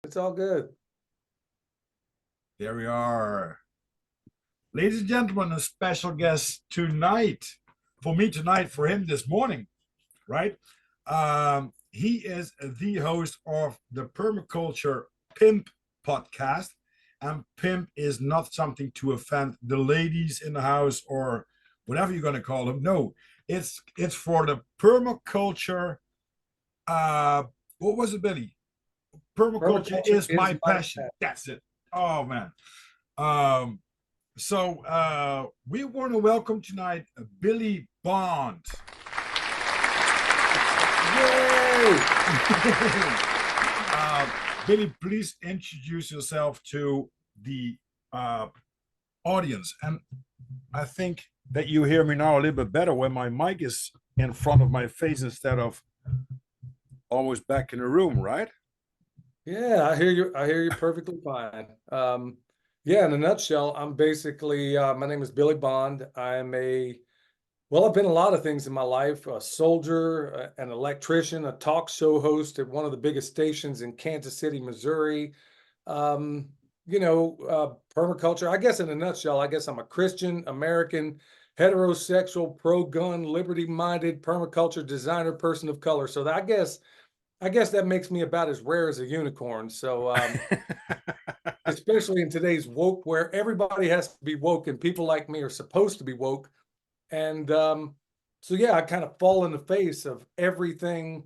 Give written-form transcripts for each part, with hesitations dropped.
It's all good. There we are. Ladies and gentlemen, a special guest tonight. For me tonight, for him this morning, right? He is the host of the Permaculture P.I.M.P. podcast. And pimp is not something to offend the ladies in the house or whatever you're going to call them. No, it's for the permaculture. Uh, what was it, Billy? Permaculture Permaculture is is my my passion. passion. That's it. Oh man. Um, we want to welcome tonight Billy Bond. Yay! Billy, please introduce yourself to the audience. And I think that you hear me now a little bit better when my mic is in front of my face instead of always back in the room, right? Yeah, I hear you. I hear you perfectly fine. Yeah, in a nutshell, I'm basically, my name is Billy Bond. I've been a lot of things in my life, a soldier, an electrician, a talk show host at one of the biggest stations in Kansas City, Missouri. Um, Permaculture, I guess in a nutshell, I guess I'm a Christian, American, heterosexual, pro-gun, liberty-minded permaculture designer, person of color. So I guess that makes me about as rare as a unicorn. So especially in today's woke, where everybody has to be woke, and people like me are supposed to be woke. And so yeah, I kind of fall in the face of everything.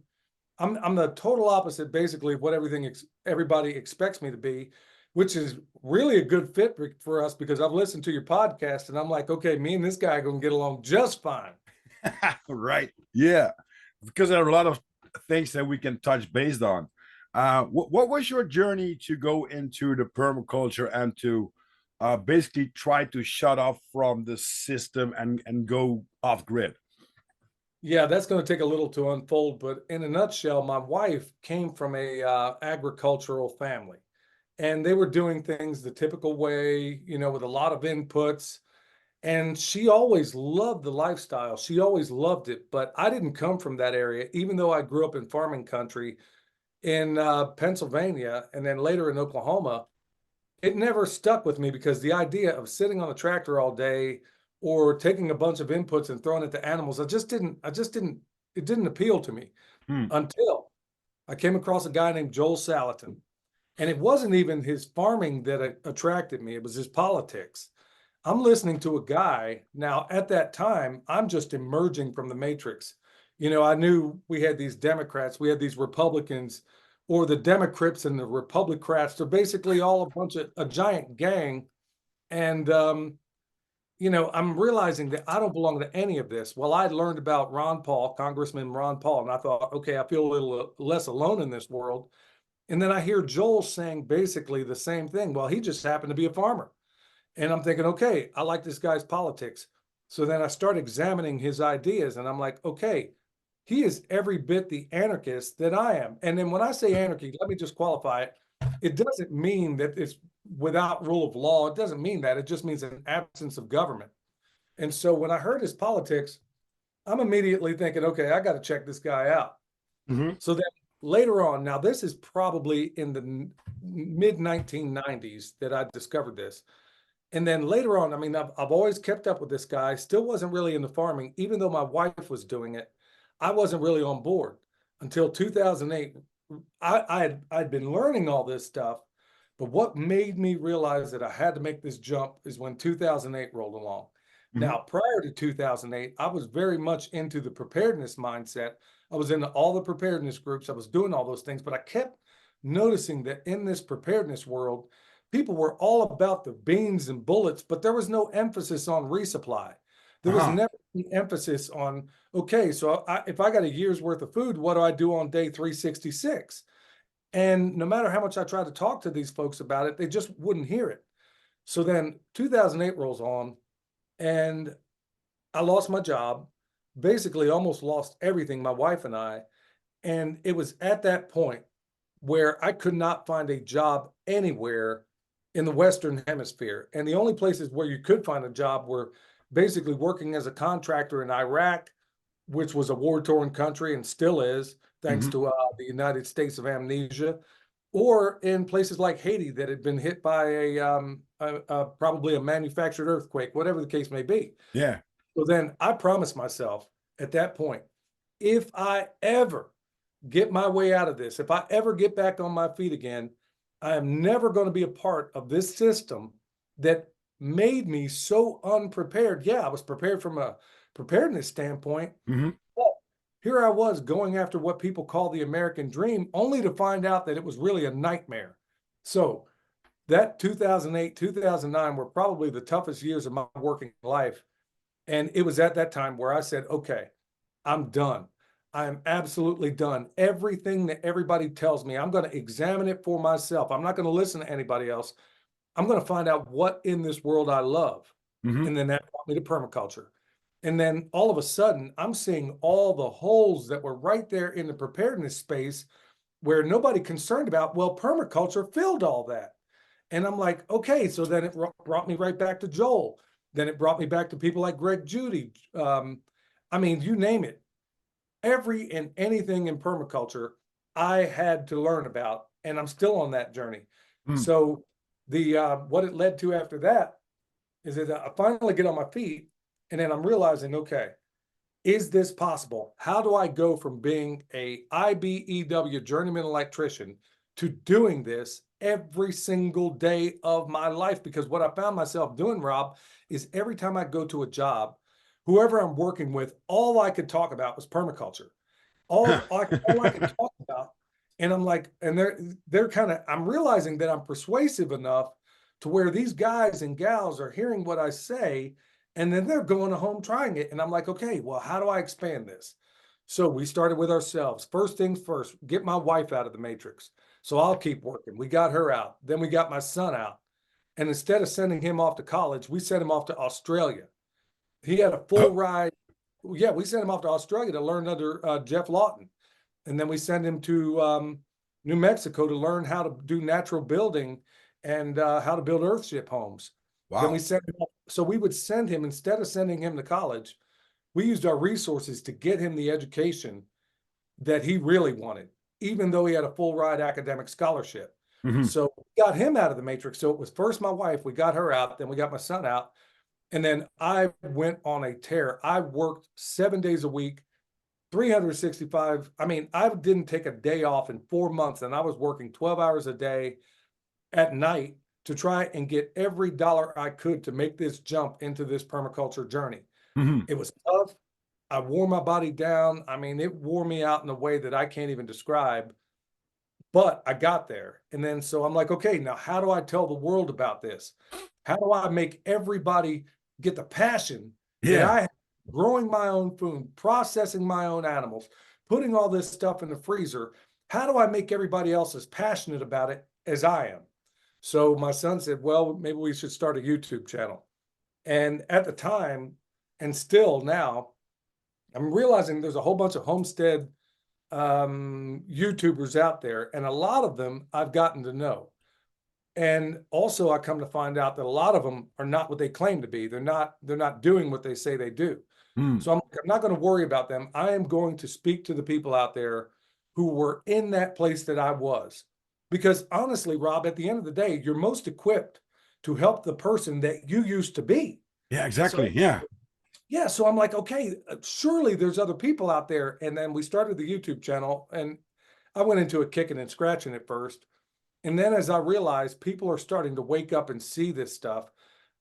I'm the total opposite, basically, of what everybody expects me to be, which is really a good fit for us because I've listened to your podcast and I'm like, okay, me and this guy are going to get along just fine. Right. Yeah. Because there are a lot of things that we can touch based on. What was your journey to go into the permaculture and to basically try to shut off from the system and go off grid? Yeah, that's going to take a little to unfold, but in a nutshell, my wife came from a agricultural family, and they were doing things the typical way, with a lot of inputs. And she always loved the lifestyle. She always loved it, but I didn't come from that area, even though I grew up in farming country in Pennsylvania and then later in Oklahoma. It never stuck with me because the idea of sitting on a tractor all day or taking a bunch of inputs and throwing it to animals, it didn't appeal to me Hmm. until I came across a guy named Joel Salatin. And it wasn't even his farming that attracted me, it was his politics. I'm listening to a guy now. At that time, I'm just emerging from the matrix. I knew we had these Democrats, we had these Republicans, or the Democrats and the Republicrats. They're basically all a giant gang. And I'm realizing that I don't belong to any of this. Well, I learned about Ron Paul, Congressman Ron Paul, and I thought, okay, I feel a little less alone in this world. And then I hear Joel saying basically the same thing. Well, he just happened to be a farmer. And I'm thinking, okay, I like this guy's politics. So then I start examining his ideas and I'm like, okay, he is every bit the anarchist that I am. And then when I say anarchy, let me just qualify it. It doesn't mean that it's without rule of law. It doesn't mean that. It just means an absence of government. And so when I heard his politics, I'm immediately thinking, okay, I got to check this guy out. Mm-hmm. So then later on, now this is probably in the mid 1990s that I discovered this. And then later on, I mean, I've always kept up with this guy, still wasn't really into farming, even though my wife was doing it. I wasn't really on board until 2008. I'd been learning all this stuff, but what made me realize that I had to make this jump is when 2008 rolled along. Mm-hmm. Now, prior to 2008, I was very much into the preparedness mindset. I was into all the preparedness groups. I was doing all those things, but I kept noticing that in this preparedness world, people were all about the beans and bullets, but there was no emphasis on resupply. There was Uh-huh. never the emphasis on, okay, so if I got a year's worth of food, what do I do on day 366? And no matter how much I tried to talk to these folks about it, they just wouldn't hear it. So then 2008 rolls on, and I lost my job, basically almost lost everything, my wife and I. And it was at that point where I could not find a job anywhere in the Western Hemisphere. And the only places where you could find a job were basically working as a contractor in Iraq, which was a war torn country and still is, thanks Mm-hmm. to the United States of Amnesia, or in places like Haiti that had been hit by probably a manufactured earthquake, whatever the case may be. Yeah. So then I promised myself at that point, if I ever get my way out of this, if I ever get back on my feet again, I am never going to be a part of this system that made me so unprepared. Yeah, I was prepared from a preparedness standpoint. Mm-hmm. But here I was going after what people call the American dream, only to find out that it was really a nightmare. So that 2008, 2009 were probably the toughest years of my working life. And it was at that time where I said, okay, I'm done. I am absolutely done. Everything that everybody tells me, I'm going to examine it for myself. I'm not going to listen to anybody else. I'm going to find out what in this world I love. Mm-hmm. And then that brought me to permaculture. And then all of a sudden, I'm seeing all the holes that were right there in the preparedness space where nobody concerned about. Well, permaculture filled all that. And I'm like, okay, so then it brought me right back to Joel. Then it brought me back to people like Greg Judy. I mean, you name it. Every and anything in permaculture I had to learn about, and I'm still on that journey. Mm. So the what it led to after that is that I finally get on my feet, and then I'm realizing, okay, is this possible? How do I go from being a IBEW journeyman electrician to doing this every single day of my life? Because what I found myself doing, Rob, is every time I go to a job, whoever I'm working with, all I could talk about was permaculture. All I could talk about. And I'm like, and they're kind of, I'm realizing that I'm persuasive enough to where these guys and gals are hearing what I say, and then they're going home trying it. And I'm like, okay, well, how do I expand this? So we started with ourselves. First things first, get my wife out of the matrix. So I'll keep working. We got her out. Then we got my son out. And instead of sending him off to college, we sent him off to Australia. He had a full ride. Yeah, we sent him off to Australia to learn under Jeff Lawton. And then we send him to New Mexico to learn how to do natural building and how to build earthship homes. Then we Wow. sent him off. So we would send him, instead of sending him to college, we used our resources to get him the education that he really wanted, even though he had a full ride academic scholarship. Mm-hmm. So we got him out of the matrix. So it was first my wife, we got her out, then we got my son out. And then I went on a tear. I worked 7 days a week, 365. I mean, I didn't take a day off in 4 months, and I was working 12 hours a day at night to try and get every dollar I could to make this jump into this permaculture journey. Mm-hmm. It was tough. I wore my body down. I mean, it wore me out in a way that I can't even describe, but I got there. And then so I'm like, okay, now how do I tell the world about this? How do I make everybody get the passion that Yeah. I have, growing my own food, processing my own animals, putting all this stuff in the freezer? How do I make everybody else as passionate about it as I am? So my son said, well, maybe we should start a YouTube channel. And at the time, and still now, I'm realizing there's a whole bunch of homestead YouTubers out there, and a lot of them I've gotten to know. And also I come to find out that a lot of them are not what they claim to be. They're not doing what they say they do. Mm. So I'm not going to worry about them. I am going to speak to the people out there who were in that place that I was. Because honestly, Rob, at the end of the day, you're most equipped to help the person that you used to be. Yeah, So exactly. Yeah. yeah, so I'm like, okay, surely there's other people out there. And then we started the YouTube channel, and I went into it kicking and scratching at first. And then as I realized people are starting to wake up and see this stuff,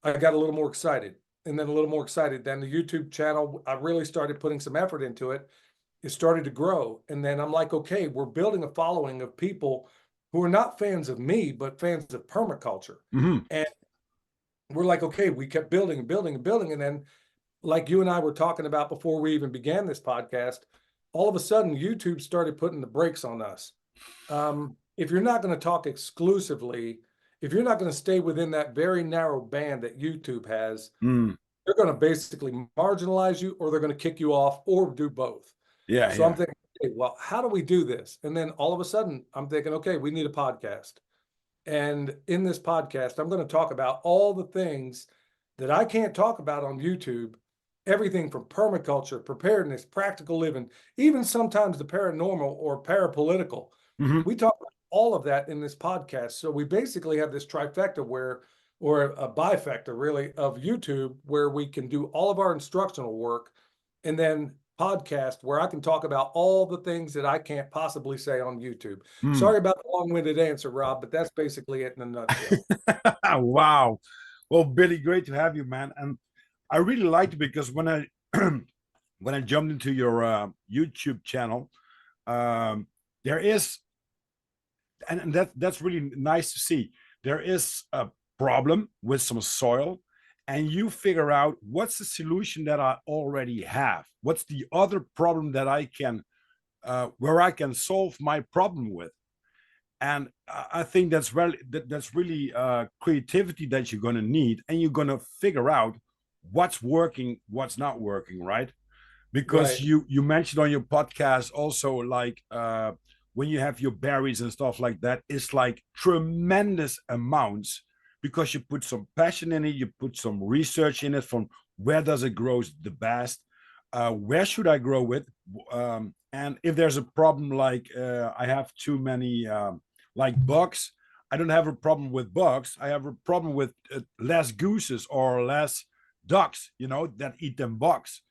I got a little more excited, and then a little more excited. Then the YouTube channel, I really started putting some effort into it. It started to grow. And then I'm like, okay, we're building a following of people who are not fans of me, but fans of permaculture. Mm-hmm. And we're like, okay, we kept building and building and building. And then, like you and I were talking about before we even began this podcast, all of a sudden YouTube started putting the brakes on us. If you're not going to talk exclusively, if you're not going to stay within that very narrow band that YouTube has, Mm. they're going to basically marginalize you, or they're going to kick you off, or do both. Yeah. So I'm Yeah. thinking, okay, well, how do we do this? And then all of a sudden I'm thinking, okay, we need a podcast. And in this podcast, I'm going to talk about all the things that I can't talk about on YouTube, everything from permaculture, preparedness, practical living, even sometimes the paranormal or parapolitical. Mm-hmm. We talk about all of that in this podcast. So we basically have this trifecta where, or a bifecta really, of YouTube, where we can do all of our instructional work, and then podcast where I can talk about all the things that I can't possibly say on YouTube. Hmm. Sorry about the long-winded answer, Rob, but that's basically it in a nutshell. Wow. Well, Billy, great to have you, man. And I really liked it because when I when I jumped into your YouTube channel, um, there is, and that's really nice to see. There is a problem with some soil, and you figure out what's the solution that I already have. What's the other problem that I can where I can solve my problem with. And I think that's really creativity that you're going to need, and you're going to figure out what's working, what's not working, right? Because Right. you mentioned on your podcast also, like when you have your berries and stuff like that, it's like tremendous amounts, because you put some passion in it, you put some research in it, from where does it grow the best, where should I grow it, and if there's a problem, like I have too many like bugs, I don't have a problem with bugs, I have a problem with less gooses or less ducks, that eat them bugs.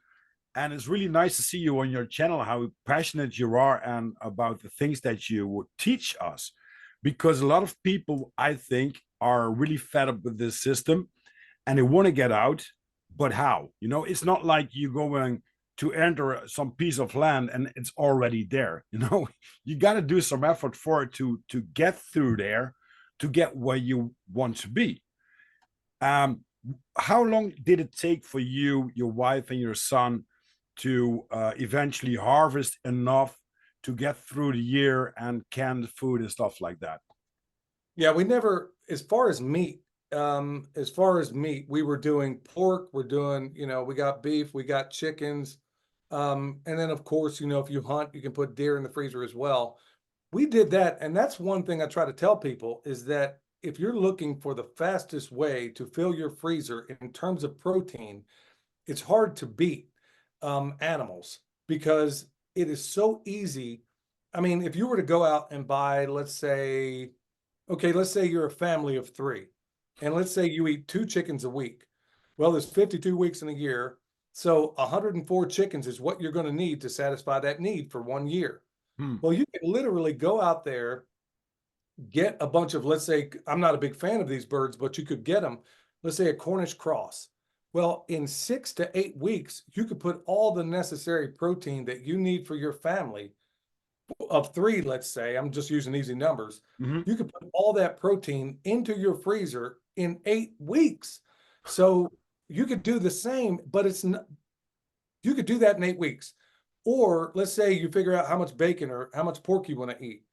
And it's really nice to see you on your channel, how passionate you are and about the things that you would teach us. Because a lot of people, I think, are really fed up with this system and they want to get out. But how? It's not like you're going to enter some piece of land and it's already there. You got to do some effort for it to get through there, to get where you want to be. Um, how long did it take for you, your wife, and your son to eventually harvest enough to get through the year and canned food and stuff like that? Yeah, we never, as far as meat, we were doing pork, we're doing, we got beef, we got chickens. And then of course, if you hunt, you can put deer in the freezer as well. We did that. And that's one thing I try to tell people, is that if you're looking for the fastest way to fill your freezer in terms of protein, it's hard to beat animals, because it is so easy. I mean, if you were to go out and buy, let's say you're a family of three, and let's say you eat 2 chickens a week. Well, there's 52 weeks in a year. So 104 chickens is what you're going to need to satisfy that need for 1 year. Hmm. Well, you can literally go out there, get a bunch of, let's say, I'm not a big fan of these birds, but you could get them, let's say a Cornish cross. Well, in 6 to 8 weeks, you could put all the necessary protein that you need for your family of three, let's say, I'm just using easy numbers. Mm-hmm. You could put all that protein into your freezer in 8 weeks. So you could do the same, but it's not, you could do that in 8 weeks. Or let's say you figure out how much bacon or how much pork you want to eat.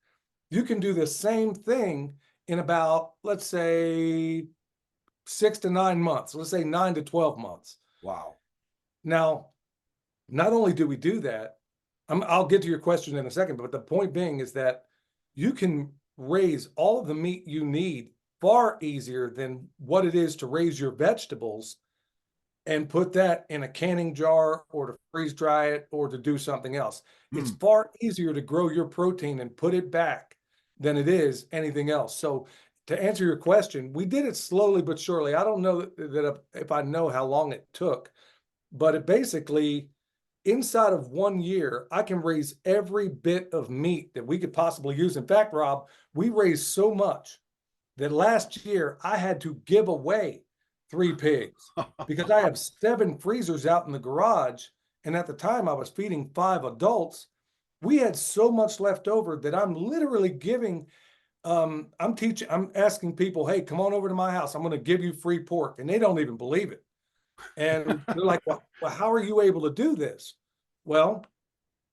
You can do the same thing in about, let's say, 6 to 9 months. Let's say 9 to 12 months. Wow. Now, not only do we do that, I'll get to your question in a second, but the point being is that you can raise all of the meat you need far easier than what it is to raise your vegetables and put that in a canning jar, or to freeze dry it, or to do something else. It's Hmm. far easier to grow your protein and put it back than it is anything else. So to answer your question, we did it slowly but surely. I don't know that if I know how long it took, but it basically, inside of 1 year, I can raise every bit of meat that we could possibly use. In fact, Rob, we raised so much that last year I had to give away 3 pigs, because I have 7 freezers out in the garage. And at the time I was feeding 5 adults. We had so much left over that I'm literally giving, I'm asking people, hey, come on over to my house. I'm going to give you free pork. And they don't even believe it. And they're like, well, how are you able to do this? Well,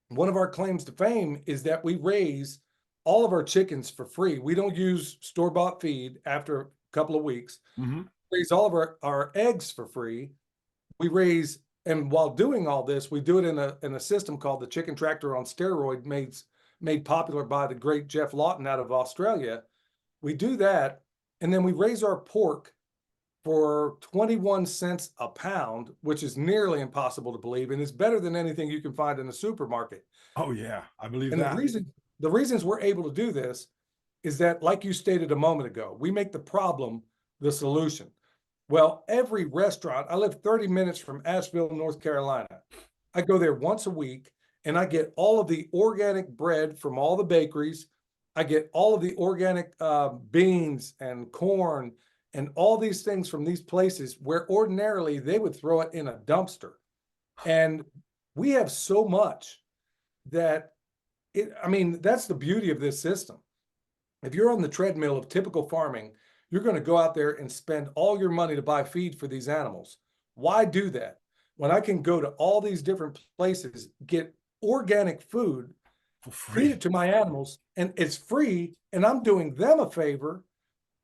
one of our claims to fame is that we raise all of our chickens for free. We don't use store-bought feed after a couple of weeks. Mm-hmm. Raise all of our eggs for free. We raise, and while doing all this, we do it in a system called the chicken tractor on steroid, made popular by the great Jeff Lawton out of Australia. We do that, and then we raise our pork for 21 cents a pound, which is nearly impossible to believe, and it's better than anything you can find in the supermarket. Oh yeah, I believe And that. the reasons we're able to do this is that, like you stated a moment ago, we make the problem the solution. Well, every restaurant, I live 30 minutes from Asheville, North Carolina. I go there once a week and I get all of the organic bread from all the bakeries. I get all of the organic beans and corn and all these things from these places where ordinarily they would throw it in a dumpster. And we have so much that I mean, that's the beauty of this system. If you're on the treadmill of typical farming, you're going to go out there and spend all your money to buy feed for these animals. Why do that when I can go to all these different places, get organic food, For feed free. it to my animals, and it's free, and I'm doing them a favor.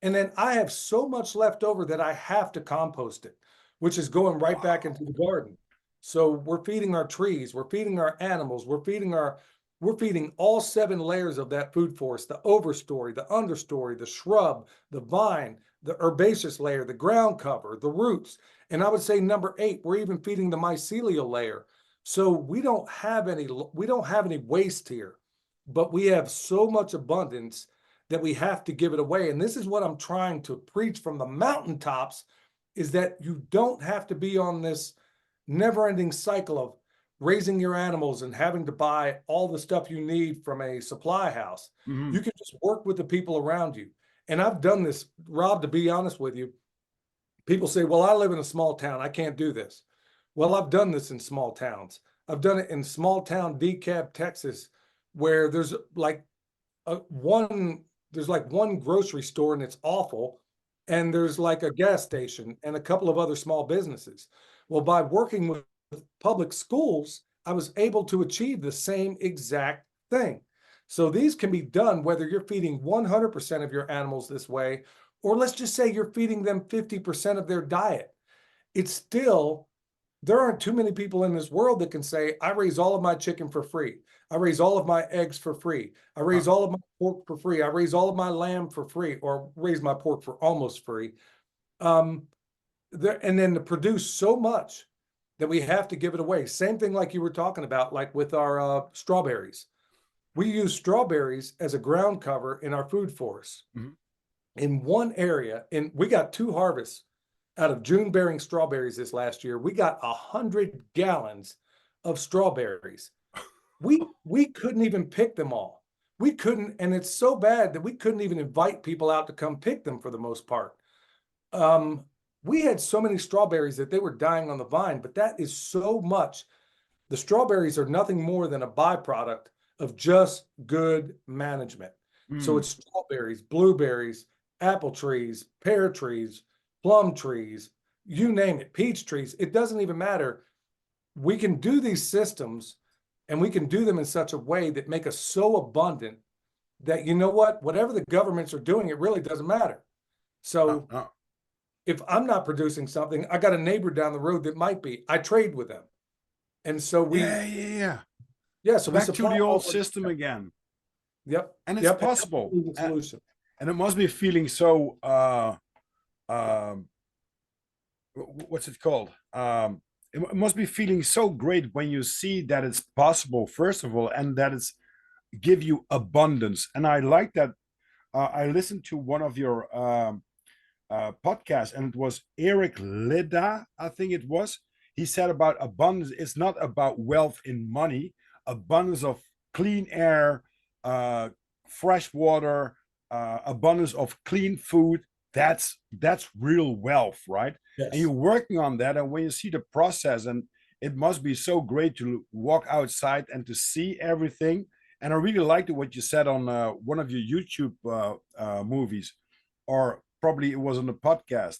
And then I have so much left over that I have to compost it, which is going right back into the garden. So we're feeding our trees, we're feeding our animals, we're feeding all 7 layers of that food forest: the overstory, the understory, the shrub, the vine, the herbaceous layer, the ground cover, the roots. And I would say number 8, we're even feeding the mycelial layer. So we don't have any waste here, but we have so much abundance that we have to give it away. And this is what I'm trying to preach from the mountaintops, is that you don't have to be on this never-ending cycle of raising your animals and having to buy all the stuff you need from a supply house. Mhm. You can just work with the people around you. And I've done this, Rob, to be honest with you. People say, well, I live in a small town, I can't do this. Well, I've done this in small towns. I've done it in small town DeKalb, Texas, where a one there's like one grocery store and it's awful, and there's like a gas station and a couple of other small businesses. Well, by working with public schools, I was able to achieve the same exact thing. So these can be done whether you're feeding 100% of your animals this way, or let's just say you're feeding them 50% of their diet. It's still, there aren't too many people in this world that can say, I raise all of my chicken for free. I raise all of my eggs for free. I Uh, raise all of my pork for free. I raise all of my lamb for free, or raise my pork for almost free. Um, and then to produce so much that we have to give it away. Same thing like you were talking about, like with our strawberries. We use strawberries as a ground cover in our food forest. mhm. In one area, and we got 2 harvests out of June bearing strawberries this last year. We got 100 gallons of strawberries. We couldn't even pick them all. We couldn't, and it's so bad that we couldn't even invite people out to come pick them for the most part. Um, we had so many strawberries that they were dying on the vine, but that is so much. The strawberries are nothing more than a byproduct of just good management. So Mm. it's strawberries, blueberries, apple trees, pear trees, plum trees, you name it, peach trees. It doesn't even matter. We can do these systems and we can do them in such a way that make us so abundant that, you know what, whatever the governments are doing, it really doesn't matter. So Uh. if I'm not producing something, I got a neighbor down the road that might be. I trade with them. And so Yeah, yeah, yeah. yeah, so we Back to supply the all old over. system again. Yep, And it's yep, and that's possible. the solution. And it must be feeling so um what's it called? It must be feeling so great when you see that it's possible, first of all, and that it's give you abundance. And I like that. I listened to one of your podcasts, and it was Eric Lida, I think it was. He said about abundance, it's not about wealth in money, abundance of clean air, uh, fresh water, abundance of clean food. That's real wealth, right? And Yes. you're working on that. And when you see the process, and it must be so great to walk outside and to see everything. And I really liked what you said on one of your YouTube movies, or probably it was on a podcast.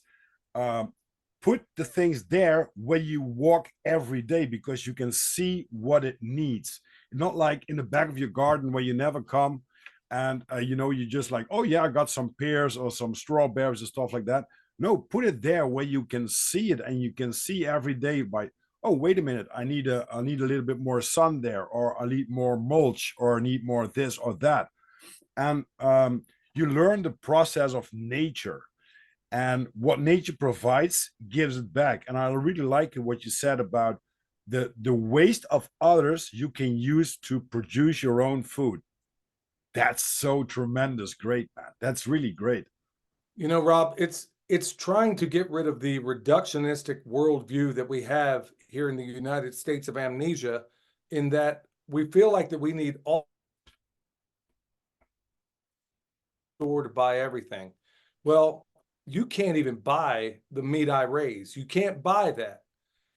Um, put the things there where you walk every day because you can see what it needs. Not like in the back of your garden where you never come, and you just like, oh yeah, I got some pears or some strawberries and stuff like that. No, put it there where you can see it, and you can see every day by, oh wait a minute, I need a little bit more sun there, or I need more mulch, or I need more this or that. And you learn the process of nature, and what nature provides gives it back. And I really like what you said about the waste of others you can use to produce your own food. That's so tremendous. Great, man. That's really great. You know, Rob, it's trying to get rid of the reductionistic worldview that we have here in the United States of amnesia, in that we feel like that we need all store to buy everything. Well, you can't even buy the meat I raise. You can't buy that.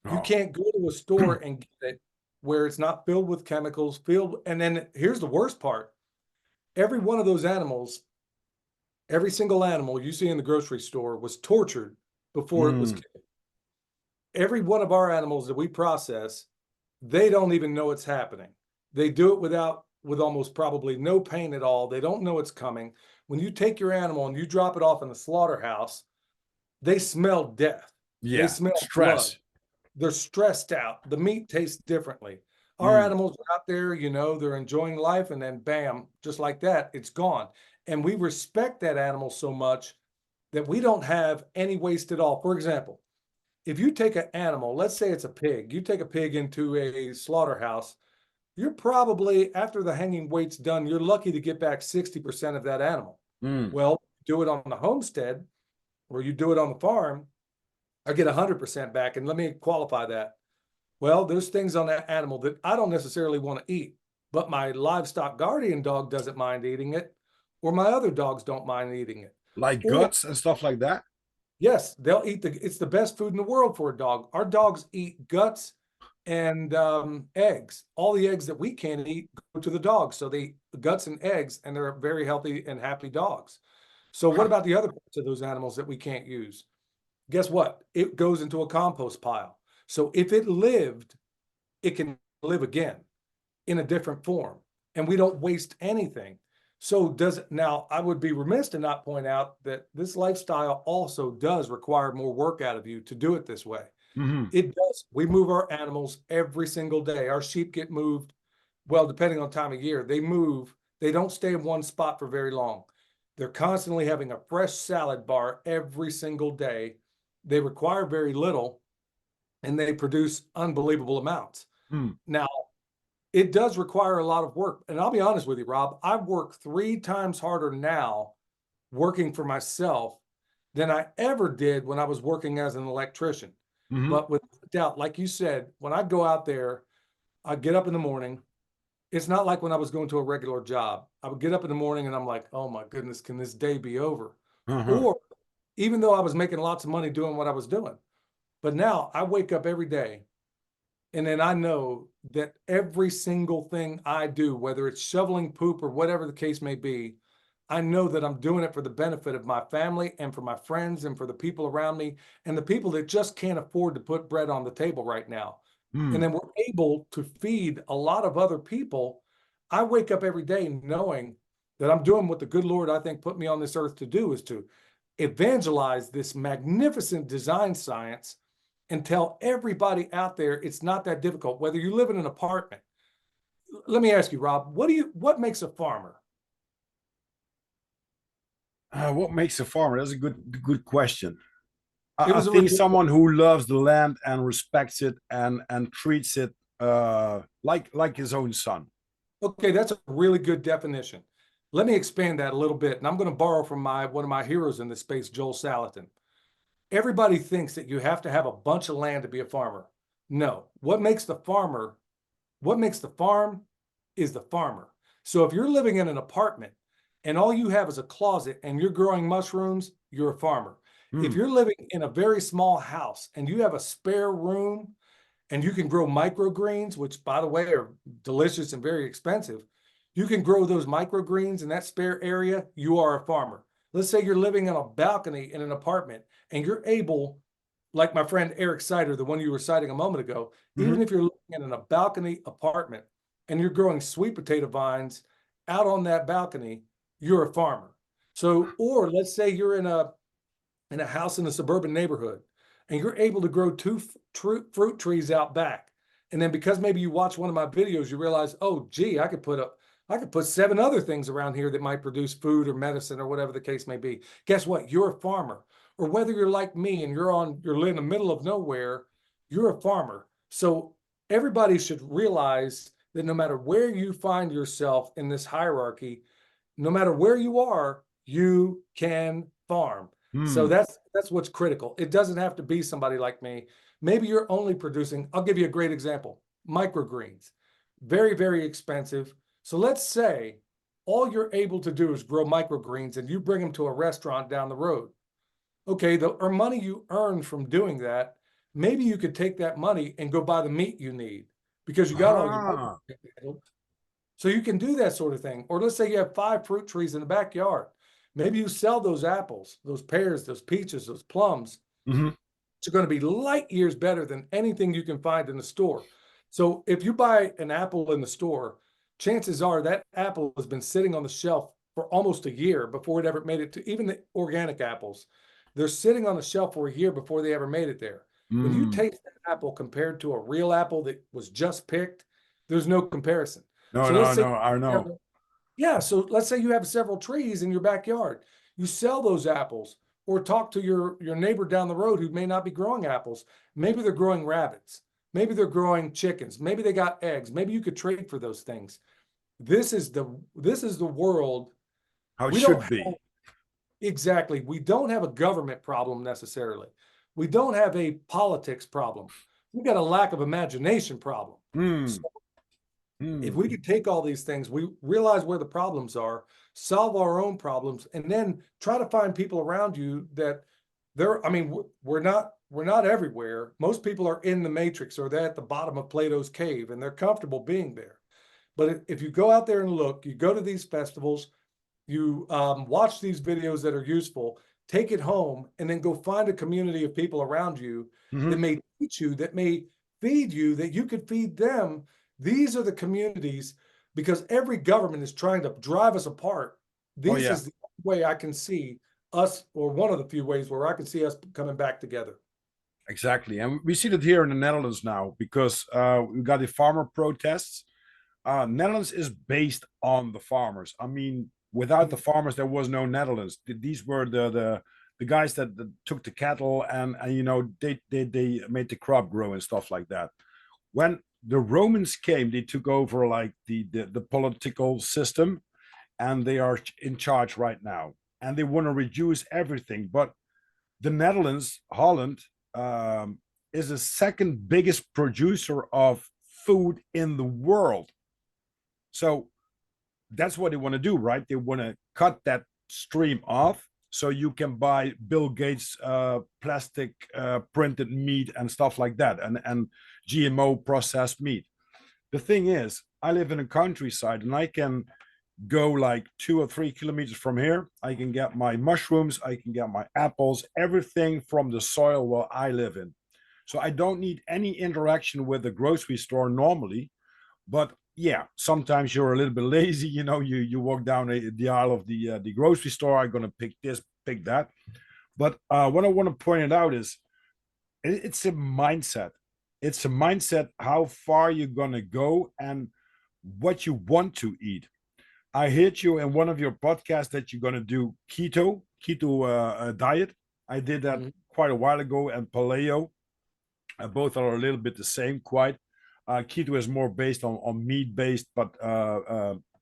You Oh. can't go to a store and get it where it's not filled with chemicals, filled. And then here's the worst part. Every one of those animals, every single animal you see in the grocery store was tortured before it was Mm. killed. Every one of our animals that we process, they don't even know it's happening. They do it with almost probably no pain at all. They don't know it's coming. When you take your animal and you drop it off in the slaughterhouse, they smell death. They Yeah. smell blood. Stress. They're stressed out. The meat tastes differently. Our Mm. animals are out there, they're enjoying life, and then bam, just like that, it's gone. And we respect that animal so much that we don't have any waste at all. For example, if you take an animal, let's say it's a pig, you take a pig into a slaughterhouse, you're probably, after the hanging weight's done, you're lucky to get back 60% of that animal. Mm. Well, do it on the homestead or you do it on the farm, I get 100% back. And let me qualify that. Well, there's things on that animal that I don't necessarily want to eat, but my livestock guardian dog doesn't mind eating it, or my other dogs don't mind eating it. Like Or guts and stuff like that. yes, they'll eat it's the best food in the world for a dog. Our dogs eat guts and eggs. All the eggs that we can't eat go to the dogs. So they eat guts and eggs, and they're very healthy and happy dogs. So what Huh. about the other parts of those animals that we can't use? Guess what? It goes into a compost pile. So if it lived, it can live again in a different form, and we don't waste anything. So does it now, I would be remiss to not point out that this lifestyle also does require more work out of you to do it this way. Hmm. It does. We move our animals every single day. Our sheep get moved, well, depending on time of year, they move. They don't stay in one spot for very long. They're constantly having a fresh salad bar every single day. They require very little and they produce unbelievable amounts. Mm. Now, it does require a lot of work. And I'll be honest with you, Rob, I work 3 times harder now working for myself than I ever did when I was working as an electrician. Hmm. But without doubt, like you said, when I go out there, I get up in the morning. It's not like when I was going to a regular job. I would get up in the morning and I'm like, oh my goodness, can this day be over? Uh-huh. Or even though I was making lots of money doing what I was doing, but now I wake up every day and then I know that every single thing I do, whether it's shoveling poop or whatever the case may be, I know that I'm doing it for the benefit of my family and for my friends and for the people around me and the people that just can't afford to put bread on the table right now. And Mm. then we're able to feed a lot of other people. I wake up every day knowing that I'm doing what the good Lord, I think, put me on this earth to do, is to evangelize this magnificent design science and tell everybody out there it's not that difficult, whether you live in an apartment. Let me ask you, Rob, what makes a farmer? What makes a farmer? That's a good question. It I was a think rhetorical. someone who loves the land and respects it and treats it like his own son. Okay, that's a really good definition. Let me expand that a little bit, and I'm going to borrow from one of my heroes in this space, Joel Salatin. Everybody thinks that you have to have a bunch of land to be a farmer. No, what makes the farm is the farmer. So if you're living in an apartment and all you have is a closet and you're growing mushrooms, you're a farmer. If Mm. you're living in a very small house and you have a spare room and you can grow microgreens, which by the way are delicious and very expensive, you can grow those microgreens in that spare area, you are a farmer. Let's say you're living on a balcony in an apartment and you're able, like my friend Eric Sider, the one you were citing a moment ago, Hmm. even if you're living in a balcony apartment and you're growing sweet potato vines out on that balcony, you're a farmer. So, or let's say you're in a house in a suburban neighborhood and you're able to grow two fruit trees out back. And then because maybe you watch one of my videos, you realize, oh, gee, I could put 7 other things around here that might produce food or medicine or whatever the case may be. Guess what? You're a farmer. Or whether you're like me and you're in the middle of nowhere, you're a farmer. So everybody should realize that no matter where you find yourself in this hierarchy, no matter where you are, you can farm. So that's what's critical. It doesn't have to be somebody like me. Maybe you're only producing, I'll give you a great example, microgreens. Very, very expensive. So let's say all you're able to do is grow microgreens and you bring them to a restaurant down the road. Okay, the or money you earn from doing that, maybe you could take that money and go buy the meat you need because you got all your Ah. microgreens. So you can do that sort of thing. Or let's say you have 5 fruit trees in the backyard. Maybe you sell those apples, those pears, those peaches, those plums. Mm-hmm. It's going to be light years better than anything you can find in the store. So if you buy an apple in the store, chances are that apple has been sitting on the shelf for almost a year before it ever made it to even the organic apples. They're sitting on the shelf for a year before they ever made it there. When you taste that apple compared to a real apple that was just picked, there's no comparison. No, So let's no, say, no, I know. yeah, so let's say you have several trees in your backyard. You sell those apples or talk to your neighbor down the road who may not be growing apples. Maybe they're growing rabbits. Maybe they're growing chickens. Maybe they got eggs. Maybe you could trade for those things. This is the world. How it We don't should be. have, exactly. We don't have a government problem necessarily. We don't have a politics problem. We've got a lack of imagination problem. So if we could take all these things, we realize where the problems are, solve our own problems, and then try to find people around you that I mean, we're not everywhere. Most people are in the matrix or they're at the bottom of Plato's cave and they're comfortable being there. But if you go out there and look, you go to these festivals, you watch these videos that are useful, take it home, and then go find a community of people around you that may teach you, that may feed you, that you could feed them. These are the communities, because every government is trying to drive us apart. Oh This yeah, is the way I can see us, or one of the few ways where I can see us coming back together. exactly. And we see that here in the Netherlands now because we got the farmer protests. Netherlands is based on the farmers. I mean, without the farmers, there was no Netherlands. These were the guys that took the cattle and you know they made the crop grow and stuff like that. When the Romans came, they took over like the political system, and they are in charge right now. And they want to reduce everything. But the Netherlands, Holland, is the second biggest producer of food in the world. So that's what they want to do, right? They want to cut that stream off so you can buy Bill Gates plastic printed meat and stuff like that, and GMO processed meat. The thing is, I live in a countryside and I can go like 2 or 3 kilometers from here. I can get my mushrooms, I can get my apples, everything from the soil where I live in. So I don't need any interaction with the grocery store normally. But yeah, sometimes you're a little bit lazy. You know, you walk down the aisle of the grocery store. I'm gonna pick this, pick that. But what I want to point it out is it's a mindset. It's a mindset how far you're gonna go and what you want to eat. I heard you in one of your podcasts that you're gonna do keto diet. I did that quite a while ago, and paleo. Both are a little bit the same, quite. Keto is more based on meat based, but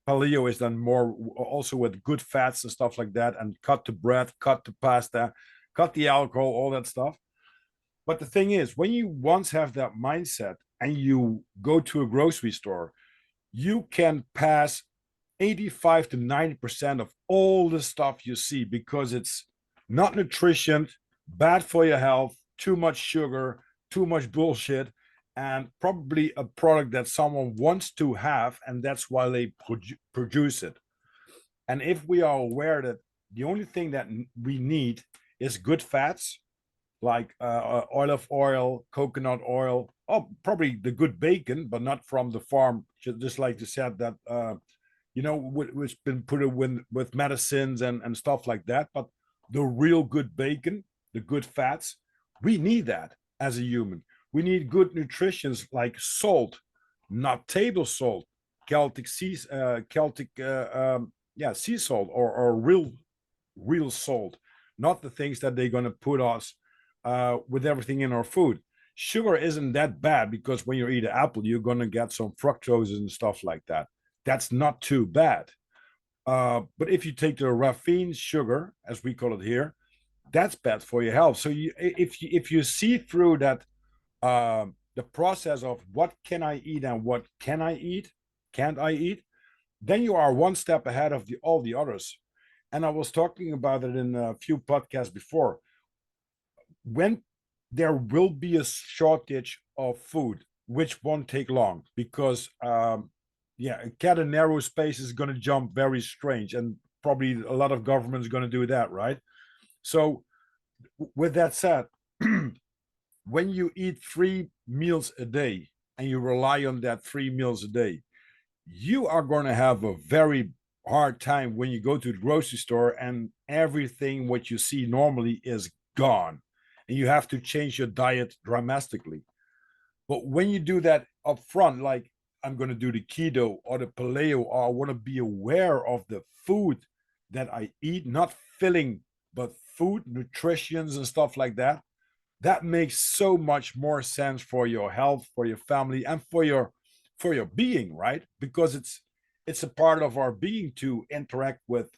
paleo is then more also with good fats and stuff like that, and cut the bread, cut the pasta, cut the alcohol, all that stuff. But the thing is, when you once have that mindset and you go to a grocery store, you can pass 85 to 90% of all the stuff you see because it's not nutrition, bad for your health, too much sugar, too much bullshit, and probably a product that someone wants to have, and that's why they produce it. And if we are aware that the only thing that we need is good fats, like olive oil, coconut oil, oh, probably the good bacon, but not from the farm, just like you said, that you know, which been put with medicines and stuff like that. But the real good bacon, the good fats, we need that as a human. We need good nutritions like salt, not table salt, Celtic sea, sea salt, or real salt, not the things that they're gonna put us with everything in our food. Sugar isn't that bad because when you eat an apple, you're gonna get some fructose and stuff like that. That's not too bad. But if you take the raffined sugar, as we call it here, that's bad for your health. So if you see through that, the process of what can I eat and what can I eat, can't I eat, then you are one step ahead of all the others. And I was talking about it in a few podcasts before. When there will be a shortage of food, which won't take long, because yeah, a cat in narrow space is going to jump very strange, and probably a lot of governments going to do that, right? So with that said, when you eat 3 meals a day and you rely on that 3 meals a day, you are going to have a very hard time when you go to the grocery store and everything what you see normally is gone, and you have to change your diet dramatically. But when you do that up front, like I'm going to do the keto or the paleo, or I want to be aware of the food that I eat, not filling, but food, nutritions, and stuff like that, that makes so much more sense for your health, for your family, and for your being, right? Because it's a part of our being to interact with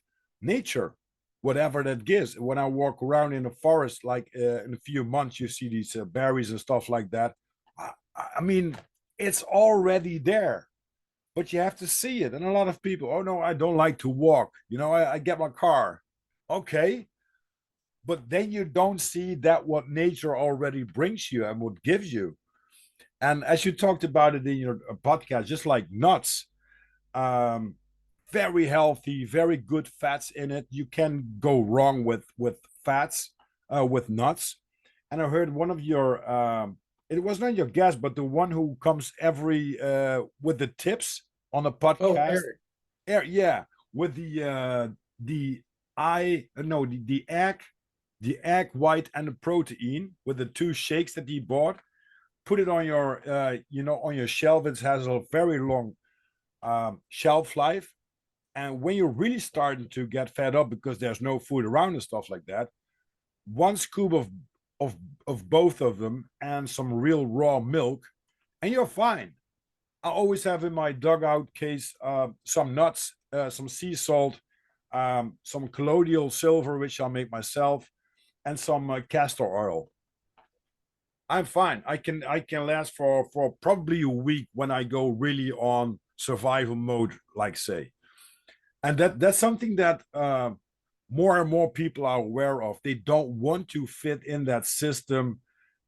nature, whatever that gives. When I walk around in the forest, like in a few months, you see these berries and stuff like that. I, I mean, it's already there, but you have to see it. And a lot of people, oh no, I don't like to walk. I get my car. Okay, but then you don't see that what nature already brings you and what gives you. And as you talked about it in your podcast, just like nuts, um, very healthy, very good fats in it. You can go wrong with fats, with nuts. And I heard one of your, it was not your guest, but the one who comes every with the tips on the Oh, podcast. Eric. Yeah, with the I no the egg white and the protein with the two shakes that he bought. Put it on your on your shelf. It has a very long shelf life. And when you're really starting to get fed up because there's no food around and stuff like that, one scoop of of both of them and some real raw milk, and you're fine. I always have in my dugout case some nuts, some sea salt, some colloidal silver, which I'll make myself, and some castor oil. I'm fine. I can last for probably a week when I go really on survival mode, like say. And that's something that more and more people are aware of. They don't want to fit in that system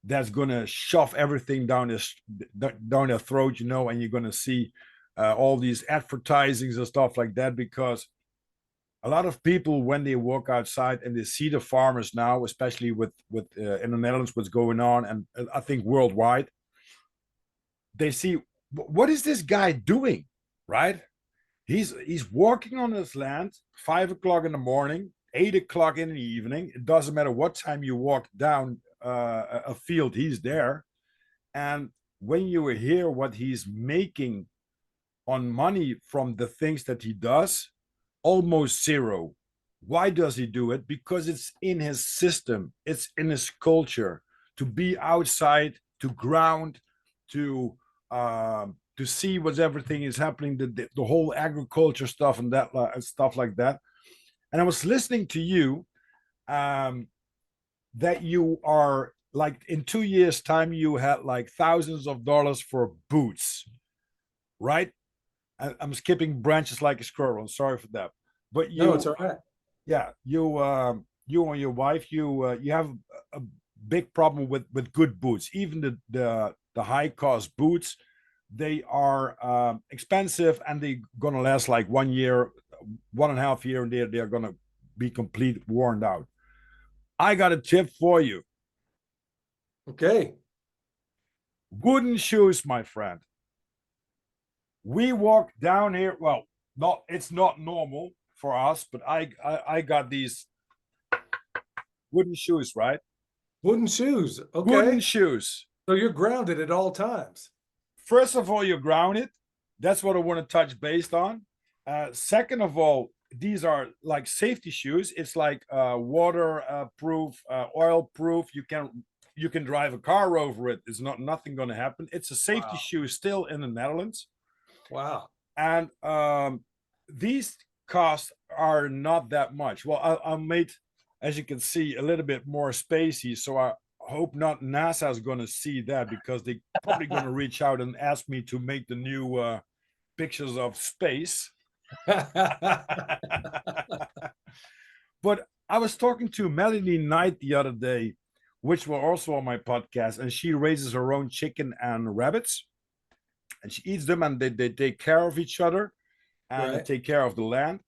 that's gonna shove everything down their throat, and you're gonna see all these advertisings and stuff like that, because a lot of people, when they walk outside and they see the farmers now, especially with in the Netherlands what's going on, and I think worldwide, they see, what is this guy doing, right? He's walking on his land 5 o'clock in the morning, 8 o'clock in the evening. It doesn't matter what time you walk down a field, he's there. And when you hear what he's making on money from the things that he does, almost zero. Why does he do it? Because it's in his system, it's in his culture to be outside, to ground, to see what everything is happening, the whole agriculture stuff and that stuff like that. And I was listening to you, um, that you are like in 2 years' time you had like thousands of dollars for boots, right? I'm skipping branches like a squirrel. I'm sorry for that. But No, it's all right. yeah, you and your wife, you have a big problem with good boots. Even the high cost boots, they are expensive, and they're gonna last like 1 year, 1.5 year, and they're gonna be complete worn out. I got a tip for you. Okay. Wooden shoes, my friend. We walk down here. Well, not it's not normal for us, but I got these wooden shoes, right? Wooden shoes. Wooden Okay. shoes. So you're grounded at all times. First of all, you're grounded. That's what I want to touch based on. Second of all, these are like safety shoes. It's like water proof, oil proof. You can drive a car over it. It's not nothing going to happen. It's a safety Wow. shoe still in the Netherlands. Wow. And these costs are not that much. Well, I made, as you can see, a little bit more spacey. So I hope not NASA is going to see that, because they probably going to reach out and ask me to make the new pictures of space. But I was talking to Melanie Knight the other day, which was also on my podcast, and she raises her own chicken and rabbits, and she eats them, and they take care of each other, and they Right. take care of the land.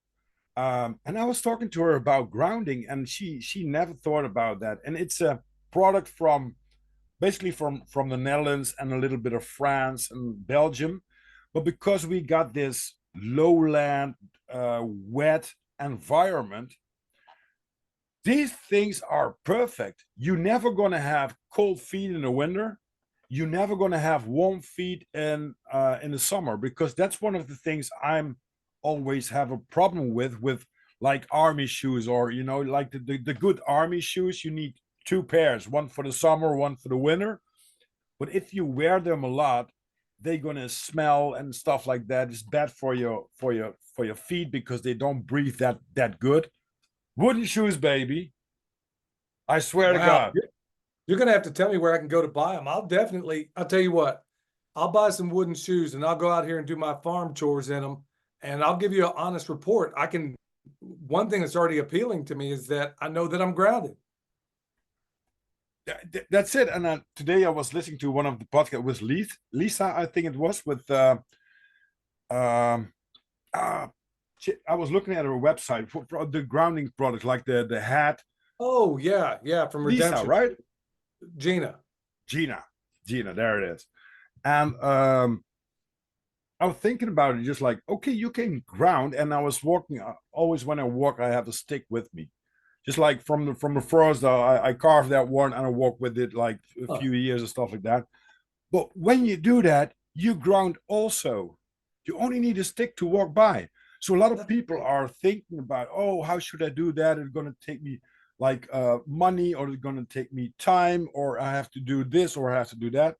And I was talking to her about grounding, and she never thought about that. And it's a product from basically from the Netherlands and a little bit of France and Belgium, but because we got this lowland, wet environment, these things are perfect. You're never gonna have cold feet in the winter. You're never gonna have warm feet in the summer, because that's one of the things I'm always have a problem with like army shoes, or like the good army shoes. You need two pairs, one for the summer, one for the winter. But if you wear them a lot, they're gonna smell and stuff like that. It's bad for your feet, because they don't breathe that good. Wooden shoes, baby. I swear to Wow. God. You're going to have to tell me where I can go to buy them. I'll tell you what, I'll buy some wooden shoes and I'll go out here and do my farm chores in them. And I'll give you an honest report. One thing that's already appealing to me is that I know that I'm grounded. That's it. And today I was listening to one of the podcasts with Lisa, I think it was, with um uh, I was looking at her website for the grounding product, like the hat. Oh, yeah. Yeah. From Lisa, Redemption. right? Gina. Gina. Gina, there it is. And I was thinking about it, just like, okay, you can ground. And I was walking, always when I walk, I have a stick with me. Just like from the forest, I carved that one and I walk with it like a Huh. few years and stuff like that. But when you do that, you ground also. You only need a stick to walk by. So a lot of people are thinking about, oh, how should I do that? It's going to take me like money, or it's going to take me time, or I have to do this, or I have to do that.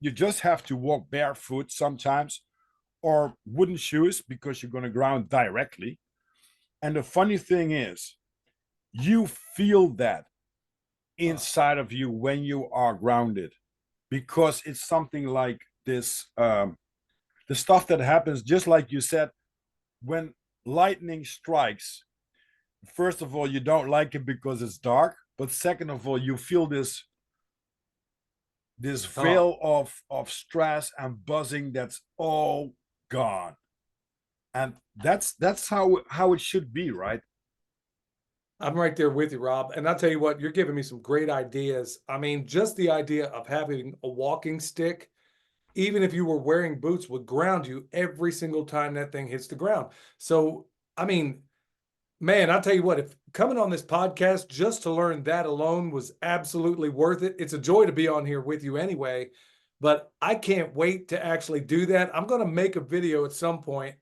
You just have to walk barefoot sometimes, or wooden shoes, because you're going to ground directly. And the funny thing is, you feel that inside of you when you are grounded, because it's something like this, the stuff that happens, just like you said, when lightning strikes. First of all, you don't like it because it's dark, but second of all, you feel this Oh, veil of stress and buzzing that's all gone. And that's how it should be, right? I'm right there with you, Rob. And I'll tell you what, you're giving me some great ideas. I mean, just the idea of having a walking stick, even if you were wearing boots, would ground you every single time that thing hits the ground. So, I mean, man, I'll tell you what, if coming on this podcast just to learn that alone was absolutely worth it. It's a joy to be on here with you anyway, but I can't wait to actually do that. I'm going to make a video at some point.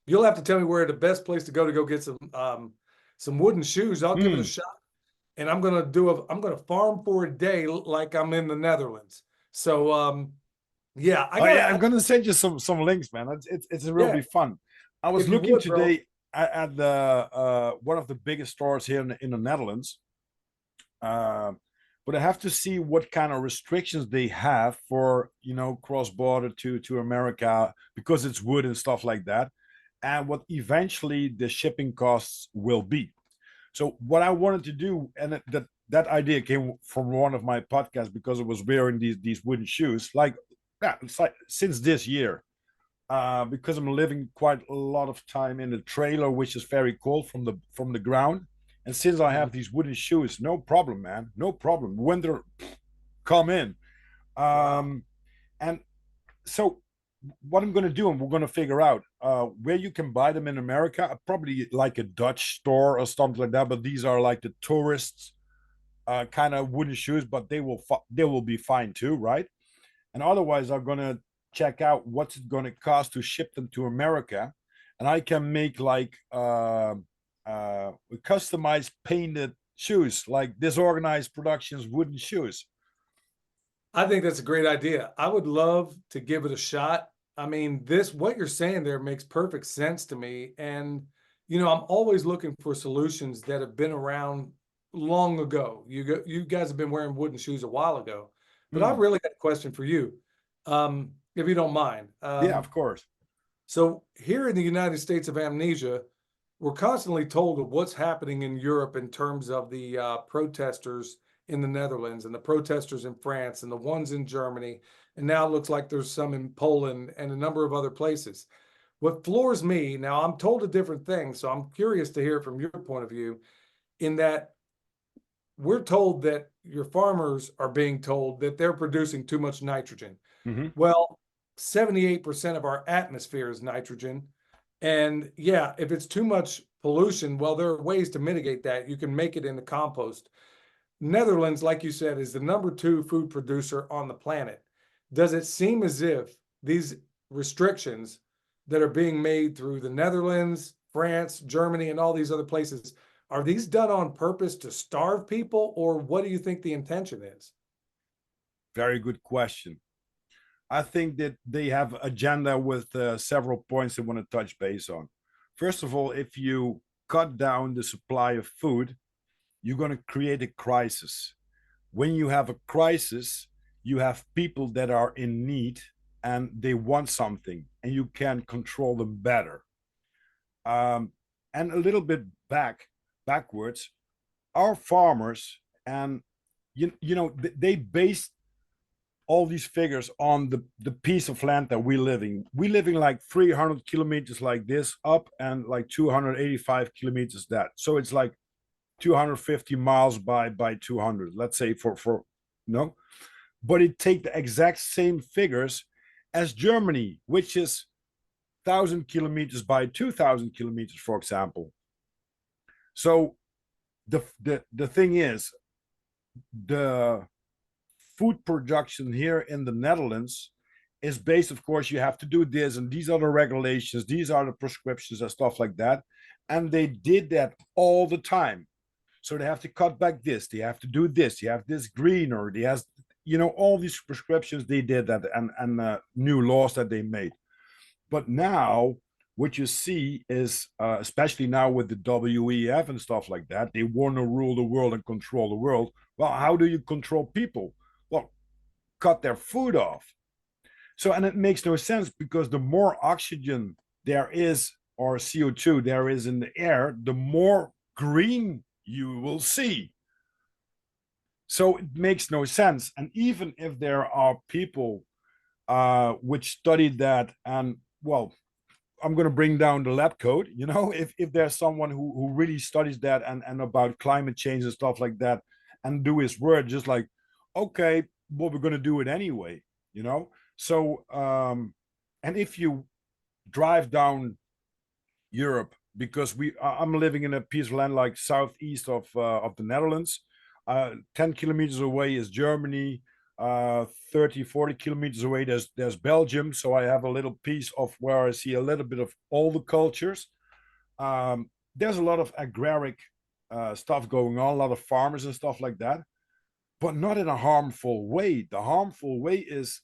You'll have to tell me where the best place to go get some wooden shoes. I'll give it a Mm. shot, and I'm going to farm for a day like I'm in the Netherlands. So yeah, Oh yeah, I'm gonna send you some links, man. It's yeah, really fun. I was if you looking would, bro. today at the one of the biggest stores here in the Netherlands. But I have to see what kind of restrictions they have for cross border to America, because it's wood and stuff like that, and what eventually the shipping costs will be. So what I wanted to do, and that idea came from one of my podcasts, because it was wearing these wooden shoes, like yeah, it's like since this year, because I'm living quite a lot of time in a trailer, which is very cold from the ground. And since I Mhm. have these wooden shoes, no problem, man, no problem. Winter, come in. Wow. And so, what I'm going to do, and we're going to figure out where you can buy them in America. Probably like a Dutch store or something like that. But these are like the tourists kind of wooden shoes, but they will be fine too, right? And otherwise, I'm gonna check out what's it gonna cost to ship them to America, and I can make like customized painted shoes, like Disorganized Productions wooden shoes. I think that's a great idea. I would love to give it a shot. I mean, what you're saying there makes perfect sense to me. And I'm always looking for solutions that have been around long ago. You guys have been wearing wooden shoes a while ago, but I Hmm. really got a question for you, if you don't mind. Yeah, of course. So here in the United States of Amnesia, we're constantly told of what's happening in Europe in terms of the protesters in the Netherlands and the protesters in France and the ones in Germany. And now it looks like there's some in Poland and a number of other places. What floors me, now I'm told a different thing, so I'm curious to hear from your point of view, in that we're told that your farmers are being told that they're producing too much nitrogen. Hmm. Well, 78% of our atmosphere is nitrogen. And yeah, if it's too much pollution, well, there are ways to mitigate that. You can make it into compost. Netherlands, like you said, is the number 2 food producer on the planet. Does it seem as if these restrictions that are being made through the Netherlands, France, Germany, and all these other places, are these done on purpose to starve people, or what do you think the intention is? Very good question. I think that they have agenda with several points they want to touch base on. First of all, if you cut down the supply of food, you're going to create a crisis. When you have a crisis, you have people that are in need and they want something, and you can control them better. And a little bit backwards, our farmers and they base all these figures on the piece of land that we living. We living like 300 kilometers like this up and like 285 kilometers that. So it's like 250 miles by 200. Let's say for no, but it take the exact same figures as Germany, which is 1,000 kilometers by 2,000 kilometers, for example. So the thing is, the food production here in the Netherlands is based, of course, you have to do this, and these are the regulations, these are the prescriptions and stuff like that. And they did that all the time. So they have to cut back this, they have to do this, you have this greener, they has, all these prescriptions, they did that, and new laws that they made. But now what you see is, especially now with the WEF and stuff like that, they want to rule the world and control the world. Well, how do you control people? Well, cut their food off. So, and it makes no sense, because the more oxygen there is, or CO2 there is in the air, the more green you will see. So it makes no sense. And even if there are people which studied that, and well, I'm going to bring down the lab coat, if there's someone who really studies that, and about climate change and stuff like that, and do his work, just like, okay, well, we're going to do it anyway, So, and if you drive down Europe, because I'm living in a piece of land like southeast of the Netherlands. 10 kilometers away is Germany. 30, 40 kilometers away, there's Belgium. So I have a little piece of where I see a little bit of all the cultures. There's a lot of agraric stuff going on, a lot of farmers and stuff like that, but not in a harmful way. The harmful way is,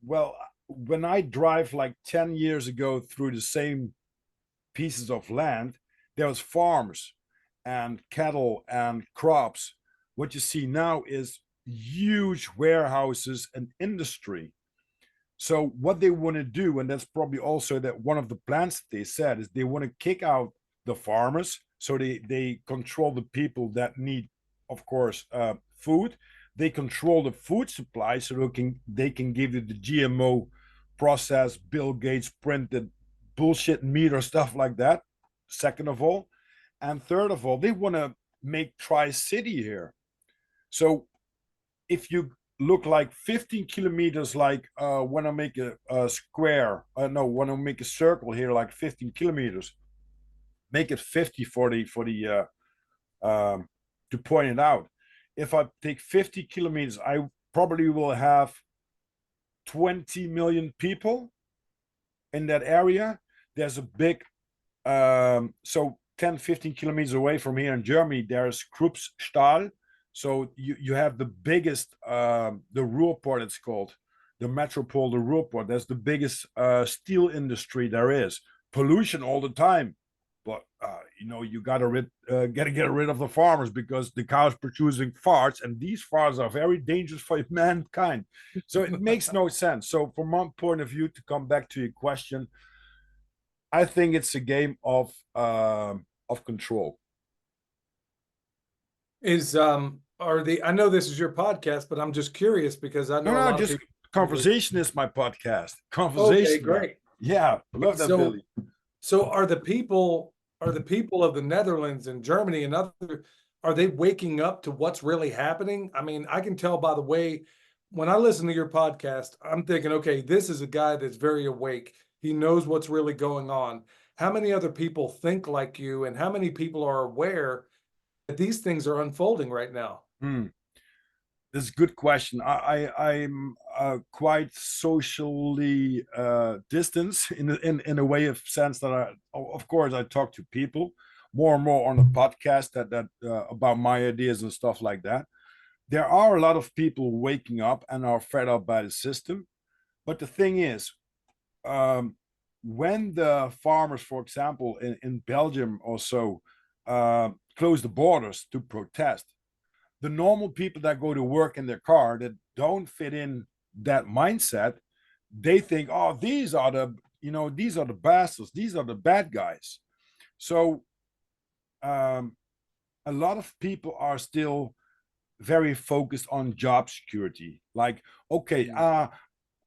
well, when I drive like 10 years ago through the same pieces of land, there was farms and cattle and crops. What you see now is huge warehouses and industry. So what they want to do, and that's probably also that one of the plans that they said, is they want to kick out the farmers, so they control the people that need, of course, food. They control the food supply, so they can give you the GMO processed, Bill Gates printed bullshit meat or stuff like that. Second of all, and third of all, they want to make Tri-City here. So if you look like 15 kilometers, like when I make a square, no, when I make a circle here, like 15 kilometers, make it 50 to point it out. If I take 50 kilometers, I probably will have 20 million people in that area. There's a big, so 10, 15 kilometers away from here in Germany, there's Kruppstahl. So you have the biggest, the Ruhrport, it's called, the Metropole, the Ruhrport. That's the biggest steel industry there is. Pollution all the time, but you gotta get rid of the farmers because the cows producing farts, and these farts are very dangerous for mankind. So it makes no sense. So from my point of view, to come back to your question, I think it's a game of control. Is are the I know this is your podcast, but I'm just curious because I No, know a no, lot of just people listen. conversation is my podcast. Okay, Conversation, man. great. Yeah, love that, So Billy. so are the people of the Netherlands and Germany and other are they waking up to what's really happening? I mean, I can tell by the way when I listen to your podcast, I'm thinking, okay, this is a guy that's very awake. He knows what's really going on. How many other people think like you, and how many people are aware that these things are unfolding right now? Hmm. This is a good question. I'm quite socially distanced in a way of sense that of course, I talk to people more and more on the podcast that about my ideas and stuff like that. There are a lot of people waking up and are fed up by the system. But the thing is, um, when the farmers, for example, in Belgium or so, close the borders to protest, the normal people that go to work in their car that don't fit in that mindset, they think, oh, these are the bastards, these are the bad guys. So um, a lot of people are still very focused on job security. Like, okay, Mm.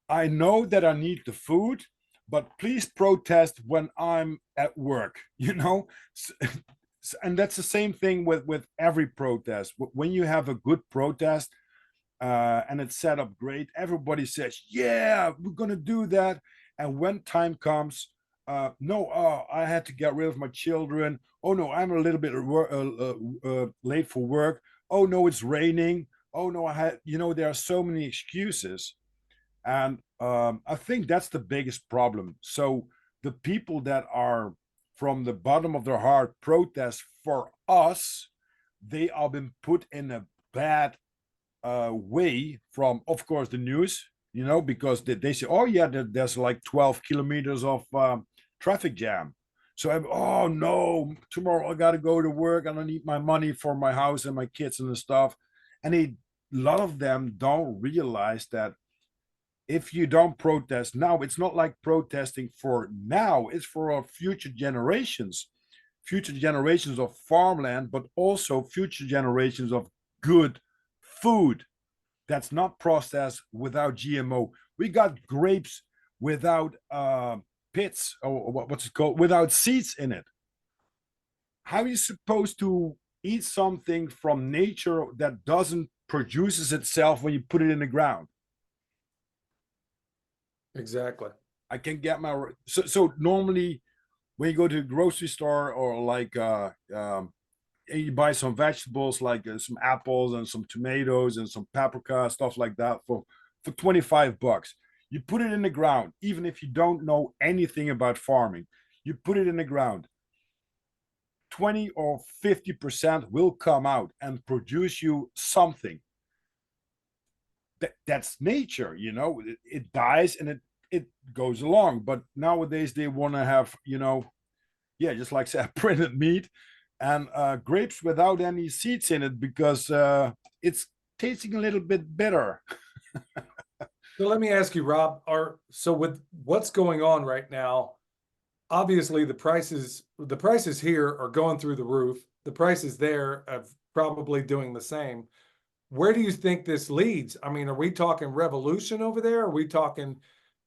I know that I need the food, but please protest when I'm at work, and that's the same thing with every protest. When you have a good protest, and it's set up great, everybody says, yeah, we're going to do that. And when time comes, no, I had to get rid of my children. Oh no, I'm a little bit late for work. Oh no, it's raining. Oh no, there are so many excuses. And I think that's the biggest problem. So the people that are from the bottom of their heart protest for us, they are been put in a bad way from, of course, the news, because they say, oh yeah, there's like 12 kilometers of traffic jam. So oh no, tomorrow I got to go to work and I need my money for my house and my kids and the stuff. And a lot of them don't realize that if you don't protest now, it's not like protesting for now, it's for our future generations of farmland, but also future generations of good food that's not processed without GMO. We got grapes without pits, or what's it called, without seeds in it. How are you supposed to eat something from nature that doesn't produces itself when you put it in the ground? Exactly. I can get my so normally when you go to the grocery store or like and you buy some vegetables like some apples and some tomatoes and some paprika, stuff like that, for 25 bucks. You put it in the ground, even if you don't know anything about farming. You put it in the ground, 20 or 50% will come out and produce you something. That's nature, it dies and it goes along. But nowadays they want to have, yeah, just like say printed meat and grapes without any seeds in it because it's tasting a little bit bitter. So let me ask you, Rob, so with what's going on right now, obviously the prices here are going through the roof. The prices there are probably doing the same. Where do you think this leads? I mean, are we talking revolution over there? Are we talking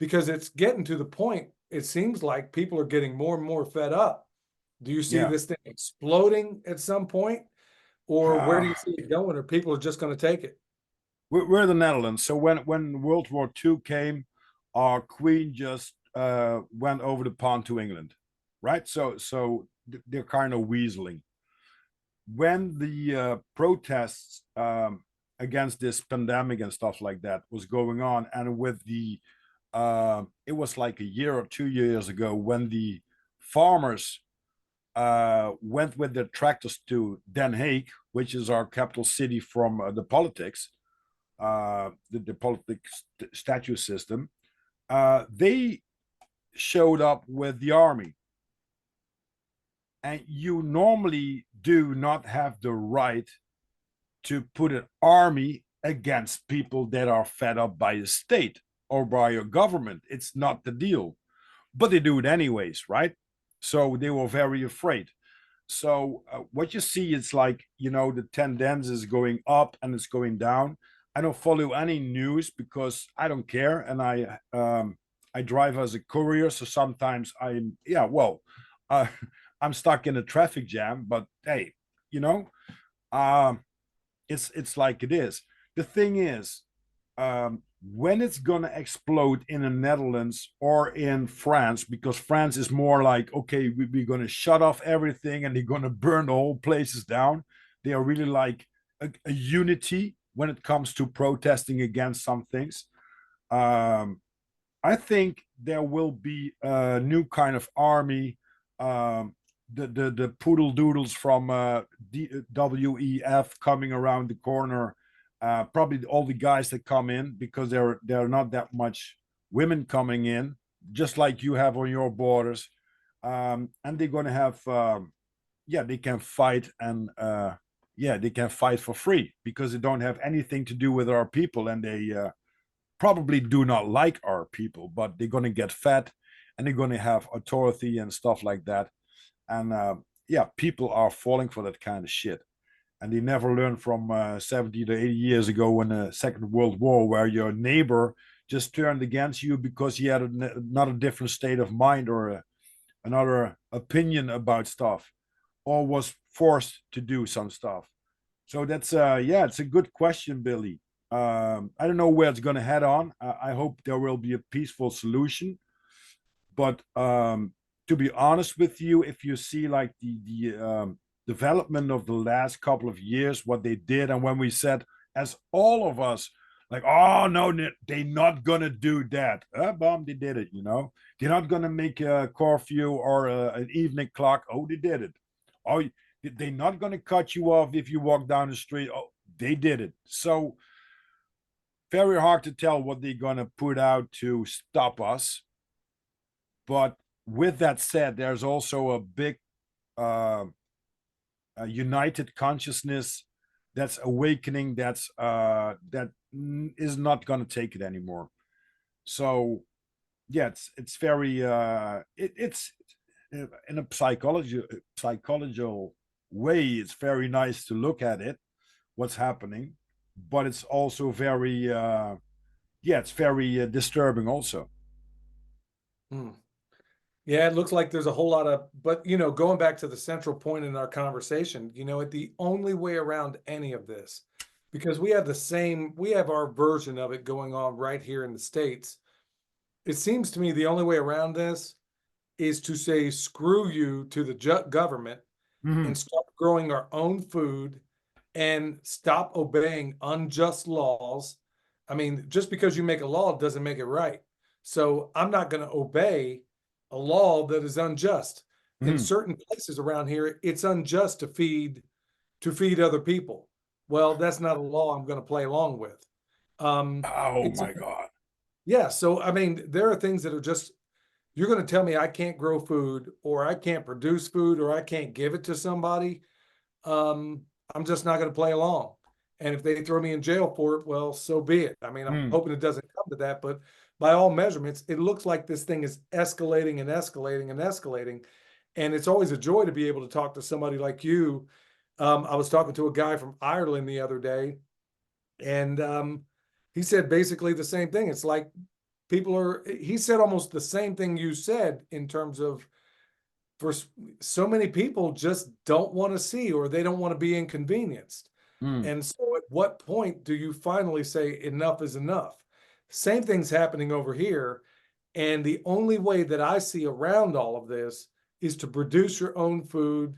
because it's getting to the point, it seems like people are getting more and more fed up. Do you see Yeah. this thing exploding at some point? Or where do you see it going? Or people are just going to take it? We're the Netherlands. So when World War II came, our queen just went over the pond to England, right? So they're kind of weaseling. When the protests against this pandemic and stuff like that was going on, and with the it was like a year or 2 years ago when the farmers went with their tractors to Den Haag, which is our capital city from the politics, the politics statute system. They showed up with the army, and you normally do not have the right to put an army against people that are fed up by the state or by your government. It's not the deal, but they do it anyways, right? So they were very afraid. So what you see is like, you know, the tendency is going up and it's going down. I don't follow any news because I don't care, and I drive as a courier, so sometimes I'm yeah well, uh, I'm stuck in a traffic jam. But hey, you know, um, it's like it is. The thing is, when it's gonna explode in the Netherlands or in France, because France is more like, okay, we're gonna shut off everything and they're gonna burn the whole places down. They are really like a unity when it comes to protesting against some things. Um, I think there will be a new kind of army. The poodle doodles from WEF coming around the corner. Probably all the guys that come in, because there are not that much women coming in, just like you have on your borders. And they're going to have yeah, they can fight, and yeah, they can fight for free because they don't have anything to do with our people, and they probably do not like our people, but they're going to get fed and they're going to have authority and stuff like that. And yeah, people are falling for that kind of shit. And they never learned from 70 to 80 years ago in the Second World War, where your neighbor just turned against you because he had not a different state of mind or another opinion about stuff, or was forced to do some stuff. So that's yeah, it's a good question, Billy. I don't know where it's going to head on. I hope there will be a peaceful solution. But to be honest with you, if you see like the development of the last couple of years, what they did, and when we said, as all of us, like, oh no, they're not gonna do that. Bomb, they did it. You know, they're not gonna make a curfew or an evening clock. Oh, they did it. Oh, they're not gonna cut you off if you walk down the street. Oh, they did it. So very hard to tell what they're gonna put out to stop us. But with that said, there's also a big uh, a united consciousness that's awakening. That is not going to take it anymore. So yeah, it's very it's in a psychological way. It's very nice to look at it, what's happening, but it's also very yeah, it's very disturbing also. Hmm. Yeah, it looks like there's a whole lot of, but going back to the central point in our conversation, the only way around any of this, because we have our version of it going on right here in the States. It seems to me the only way around this is to say screw you to the government Mm-hmm. and start growing our own food and stop obeying unjust laws. I mean, just because you make a law doesn't make it right. So I'm not going to obey a law that is unjust. In Mm-hmm. certain places around here, it's unjust to feed other people. Well, that's not a law I'm going to play along with. Oh It's my god. yeah. So I mean, there are things that are just you're going to tell me I can't grow food or I can't produce food or I can't give it to somebody. um, I'm just not going to play along. And if they throw me in jail for it, well, so be it. I mean, I'm Mm. hoping it doesn't come to that, but by all measurements, it looks like this thing is escalating and escalating and escalating. And it's always a joy to be able to talk to somebody like you. I was talking to a guy from Ireland the other day, and he said basically the same thing. It's like he said almost the same thing you said in terms of for so many people just don't want to see or they don't want to be inconvenienced. Mm. And so at what point do you finally say enough is enough? Same thing's happening over here. And the only way that I see around all of this is to produce your own food,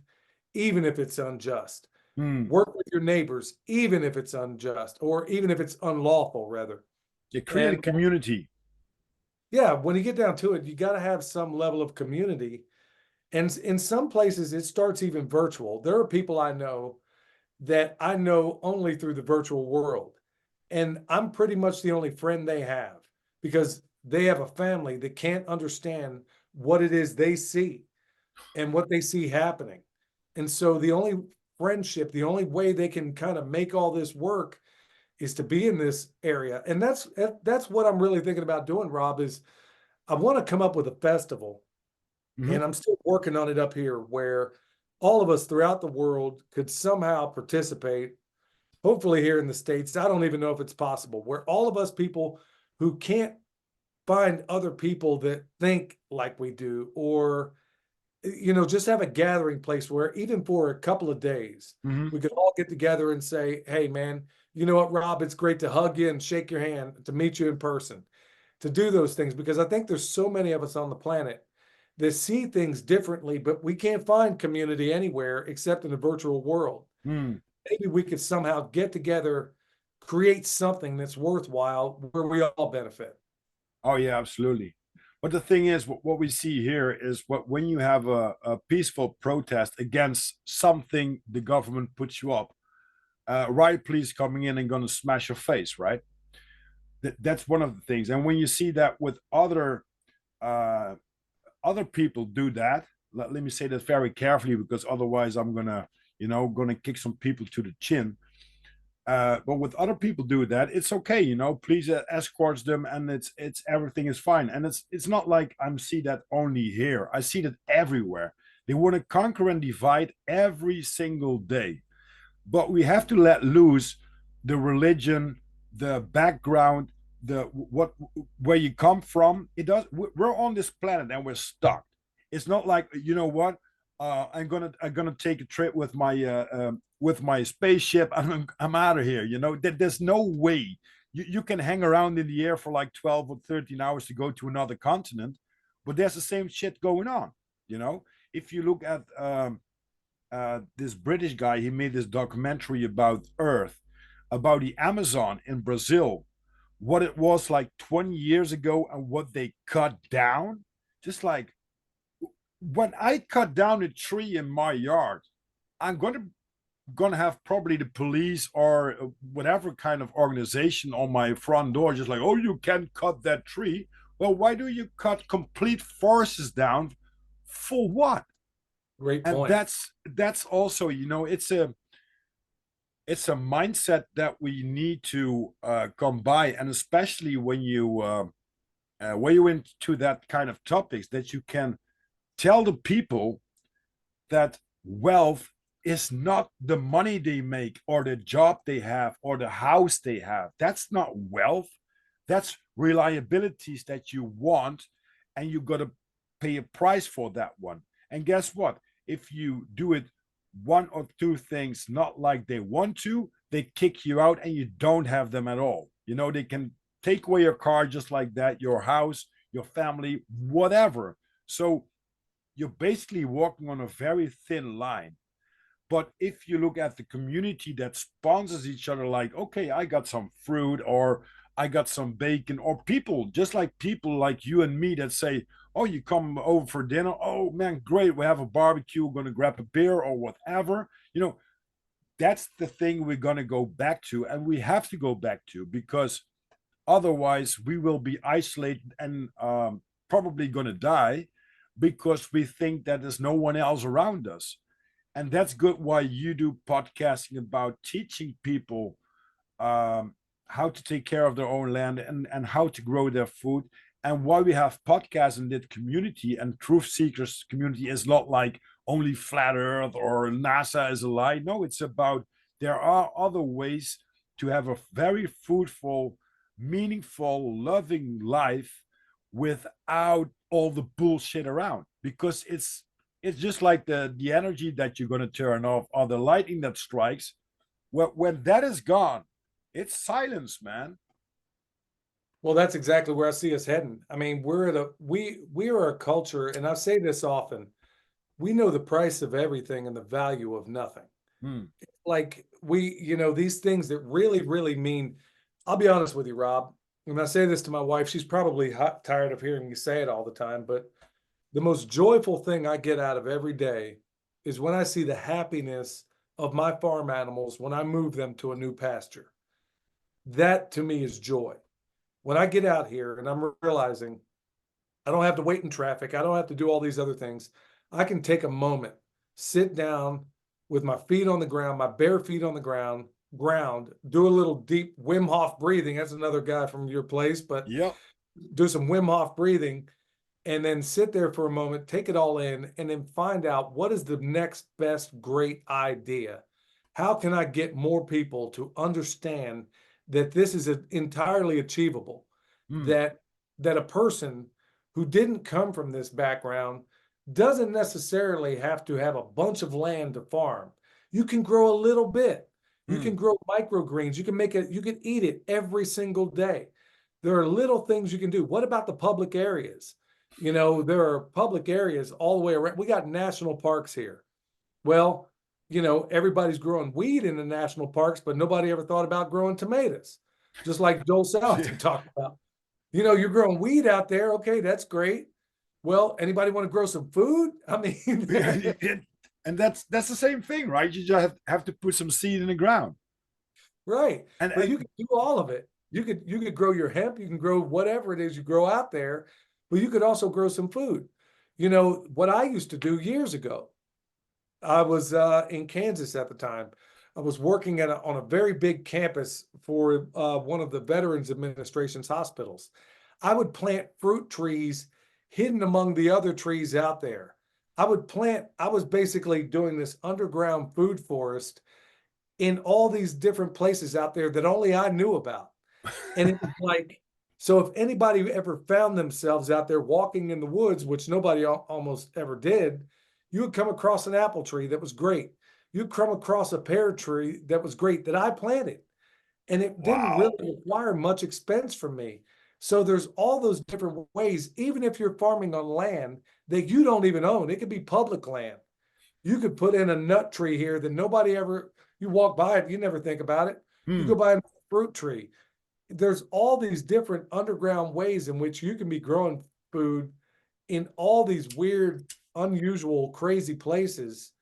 even if it's unjust. Mm. Work with your neighbors, even if it's unjust, or even if it's unlawful, rather. You create a And community. yeah, when you get down to it, you got to have some level of community. And in some places, it starts even virtual. There are people that I know only through the virtual world. And I'm pretty much the only friend they have because they have a family that can't understand what it is they see. and what they see happening. And so the only friendship, the only way they can kind of make all this work is to be in this area. And that's what I'm really thinking about doing, Rob, is I want to come up with a festival, Mhm. and I'm still working on it up here, where all of us throughout the world could somehow participate, hopefully here in the States. I don't even know if it's possible, where all of us people who can't find other people that think like we do, or just have a gathering place where even for a couple of days, Mhm. we could all get together and say, hey, man, you know what, Rob, it's great to hug you and shake your hand, to meet you in person, to do those things, because I think there's so many of us on the planet that see things differently, but we can't find community anywhere except in the virtual world. Mm. Maybe we could somehow get together, create something that's worthwhile where we all benefit. Oh yeah, absolutely. But the thing is, what we see here is what when you have a peaceful protest against something the government puts you up, riot police coming in and going to smash your face, right? That's one of the things. And when you see that with uh, other people do that, let me say that very carefully because otherwise I'm gonna kick some people to the chin. But with other people do that, it's okay, Please escorts them, and it's everything is fine. And it's not like I'm see that only here. I see that everywhere. They want to conquer and divide every single day. But we have to let loose the religion, the background, the what where you come from. It does. We're on this planet and we're stuck. It's not like what. I'm gonna take a trip with my spaceship and I'm out of here. There's no way you can hang around in the air for like 12 or 13 hours to go to another continent, but there's the same shit going on. You know, if you look at this British guy, he made this documentary about Earth, about the Amazon in Brazil, what it was like 20 years ago and what they cut down. Just like when I cut down a tree in my yard, I'm gonna have probably the police or whatever kind of organization on my front door, just like, oh, you can't cut that tree. Well, why do you cut complete forests down? For what? Great And point. that's also, it's a mindset that we need to come by, and especially when you into that kind of topics, that you can tell the people that wealth is not the money they make or the job they have or the house they have. That's not wealth. That's reliabilities that you want, and you got to pay a price for that one. And guess what? If you do it one or two things not like they want to, they kick you out and you don't have them at all. They can take away your car just like that, your house, your family, whatever. So you're basically walking on a very thin line. But if you look at the community that sponsors each other, like, okay, I got some fruit or I got some bacon, or people like you and me that say, oh, you come over for dinner. Oh, man, great. We have a barbecue. We're going to grab a beer or whatever. That's the thing we're going to go back to. And we have to go back to, because otherwise we will be isolated and probably going to die because we think that there's no one else around us. And that's good why you do podcasting about teaching people um, how to take care of their own land and how to grow their food. And why we have podcasts in that community, and truth seekers community is not like only flat earth or NASA is a lie. No, it's about there are other ways to have a very fruitful, meaningful, loving life without all the bullshit around, because it's just like the energy that you're going to turn off or the lightning that strikes. When that is gone, it's silence, man. Well, that's exactly where I see us heading. I mean, we are a culture, and I say this often. We know the price of everything and the value of nothing. Hmm. Like these things that really, really mean. I'll be honest with you, Rob. When I say this to my wife, she's probably tired of hearing me say it all the time. But the most joyful thing I get out of every day is when I see the happiness of my farm animals when I move them to a new pasture. That to me is joy. When I get out here and I'm realizing I don't have to wait in traffic, I don't have to do all these other things. I can take a moment, sit down with my feet on the ground, my bare feet on the ground, do a little deep Wim Hof breathing. That's another guy from your place, but Yep. do some Wim Hof breathing and then sit there for a moment, take it all in, and then find out what is the next best great idea. How can I get more people to understand that this is entirely achievable? Mm, That a person who didn't come from this background doesn't necessarily have to have a bunch of land to farm. You can grow a little bit. You mm, can grow microgreens. You can make it, you can eat it every single day. There are little things you can do. What about the public areas? You know, there are public areas all the way around. We got national parks here. Well, you know, everybody's growing weed in the national parks, but nobody ever thought about growing tomatoes, just like Joel yeah. Salatin talked about. You know, you're growing weed out there. Okay, that's great. Well, anybody want to grow some food? I mean, And that's the same thing, right? You just have to put some seed in the ground. right. But you And can do all of it. You could grow your hemp, you can grow whatever it is you grow out there, but you could also grow some food. You know, what I used to do years ago, I was in Kansas at the time. I was working on a very big campus for one of the Veterans Administration's hospitals. I would plant fruit trees hidden among the other trees out there. I was basically doing this underground food forest in all these different places out there that only I knew about. And it was like, so if anybody ever found themselves out there walking in the woods, which nobody almost ever did, you would come across an apple tree that was great. You'd come across a pear tree that was great that I planted. And it didn't really wow. require much expense from me. So there's all those different ways, even if you're farming on land that you don't even own, it could be public land. You could put in a nut tree here that nobody ever, you walk by it, you never think about it. You go Hmm. by a fruit tree. There's all these different underground ways in which you can be growing food in all these weird, unusual, crazy places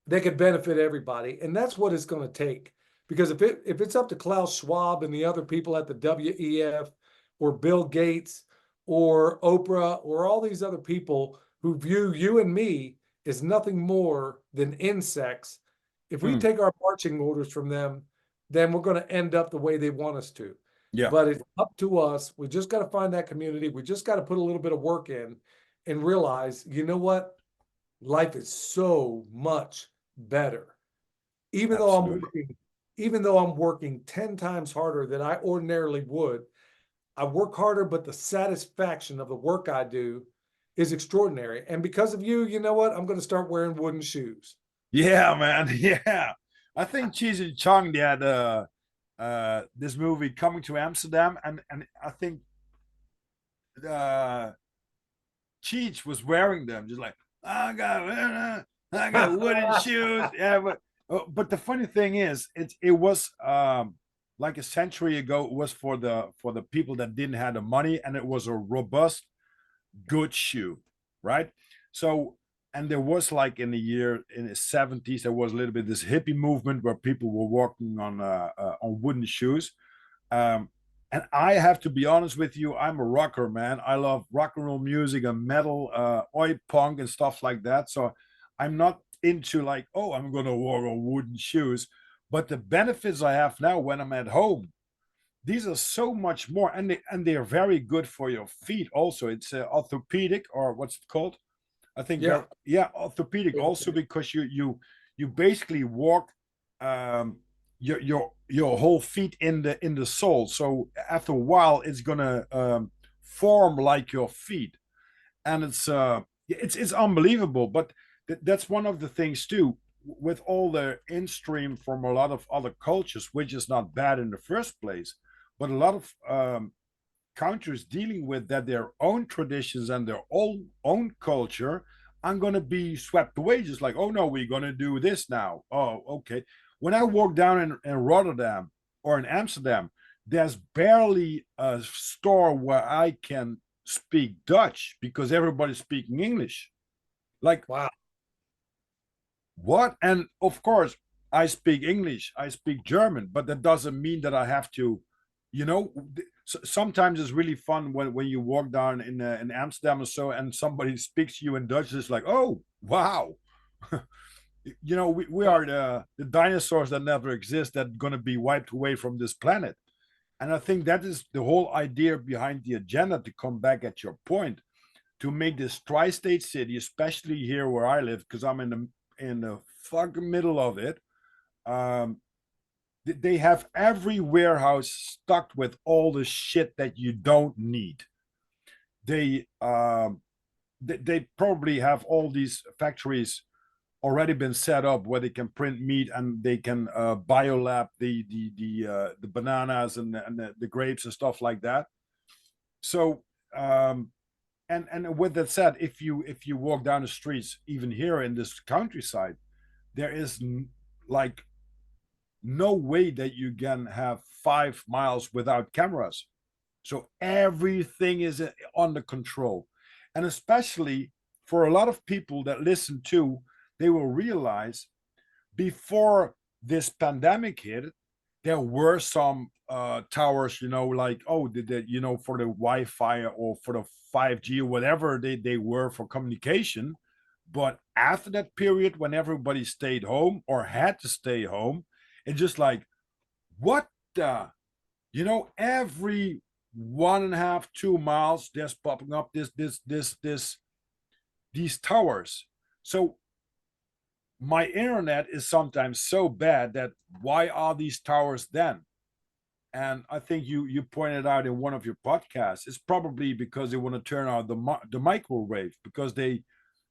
that could benefit everybody. And that's what it's going to take. Because if it's up to Klaus Schwab and the other people at the WEF or Bill Gates or Oprah or all these other people who view you and me as nothing more than insects, if we Hmm. take our marching orders from them, then we're going to end up the way they want us to. Yeah, But it's up to us. We just got to find that community. We just got to put a little bit of work in and realize, you know what? Life is so much better. Even though I'm absolutely. working, even though I'm working 10 times harder than I ordinarily would, I work harder, but the satisfaction of the work I do is extraordinary. And because of you, you know what? I'm going to start wearing wooden shoes. Yeah, man. Yeah. I think Cheech and Chong, they had this movie Coming to Amsterdam, and I think uh Cheech was wearing them, just like I got wooden shoes. Yeah, but the funny thing is, it was like a century ago. It was for the people that didn't have the money, and it was a robust, good shoe, right? So, and there was like in the 70s, there was a little bit this hippie movement where people were walking on wooden shoes. Um, and I have to be honest with you, I'm a rocker, man. I love rock and roll music and metal, oi punk and stuff like that. So I'm not into like, oh, I'm gonna walk on wooden shoes. But the benefits I have now when I'm at home, these are so much more, and they are very good for your feet. Also, it's orthopedic, or what's it called? I think Yeah. very, yeah, orthopedic also, because you basically walk um your whole feet in the sole. So after a while, it's gonna form like your feet, and it's unbelievable. But that's one of the things too, with all the in stream from a lot of other cultures, which is not bad in the first place, but a lot of countries dealing with that their own traditions and their own culture are going to be swept away, just like, oh no, we're going to do this now. Oh, okay. When I walk down in Rotterdam or in Amsterdam, there's barely a store where I can speak Dutch because everybody's speaking English. Like, Wow. what? And of course, I speak English, I speak German, but that doesn't mean that I have to, you know. sometimes it's really fun when you walk down in Amsterdam or so, and somebody speaks to you in Dutch. It's like, oh wow, you know, we are the dinosaurs that never exist that are going to be wiped away from this planet. And I think that is the whole idea behind the agenda, to come back at your point, to make this tri-state city, especially here where I live, because I'm in the fucking middle of it. Um, they have every warehouse stocked with all the shit that you don't need. They they probably have all these factories already been set up where they can print meat, and they can biolab the bananas and the grapes and stuff like that. So and with that said, if you walk down the streets, even here in this countryside, there is like no way that you can have 5 miles without cameras. So everything is under control. And especially for a lot of people that listen to, they will realize before this pandemic hit, there were some towers, you know, like, oh, you know, for the Wi-Fi or for the 5G or whatever they were for communication. But after that period, when everybody stayed home or had to stay home, it's just like, what the, you know, every 1.5, 2 miles, there's popping up these towers. So my internet is sometimes so bad that why are these towers then? And I think you pointed out in one of your podcasts, it's probably because they want to turn out the microwave, because they,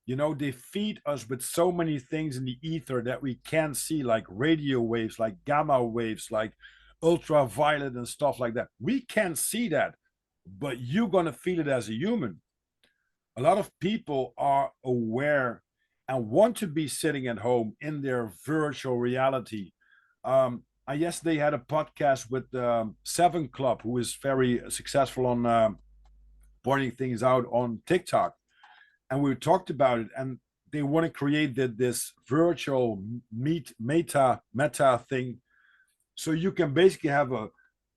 you know, they feed us with so many things in the ether that we can't see, like radio waves, like gamma waves, like ultraviolet and stuff like that. We can't see that, but you're gonna feel it as a human. A lot of people are aware and want to be sitting at home in their virtual reality. I guess they had a podcast with Seven Club, who is very successful on pointing things out on TikTok, and we talked about it. And they want to create this virtual meta thing, so you can basically have a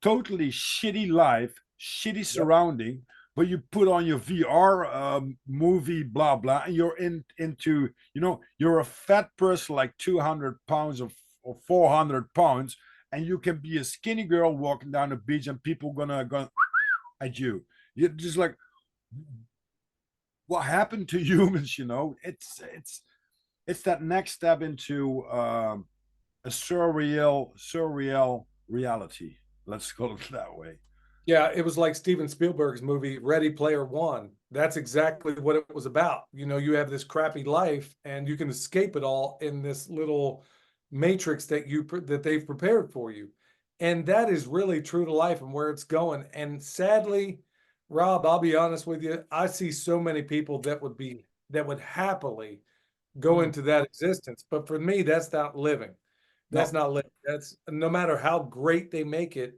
totally shitty life, shitty surrounding, but you put on your VR movie, blah blah, and you're into, you know, you're a fat person like 200 pounds or 400 pounds, and you can be a skinny girl walking down the beach, and people gonna go at you. You're just like, what happened to humans? You know, it's that next step into a surreal reality. Let's call it that way. Yeah, it was like Steven Spielberg's movie Ready Player One. That's exactly what it was about. You know, you have this crappy life and you can escape it all in this little matrix that they've prepared for you. And that is really true to life and where it's going. And sadly, Rob, I'll be honest with you, I see so many people that would happily go Mm. into that existence. But for me, that's not living. That's No. not living. That's no matter how great they make it,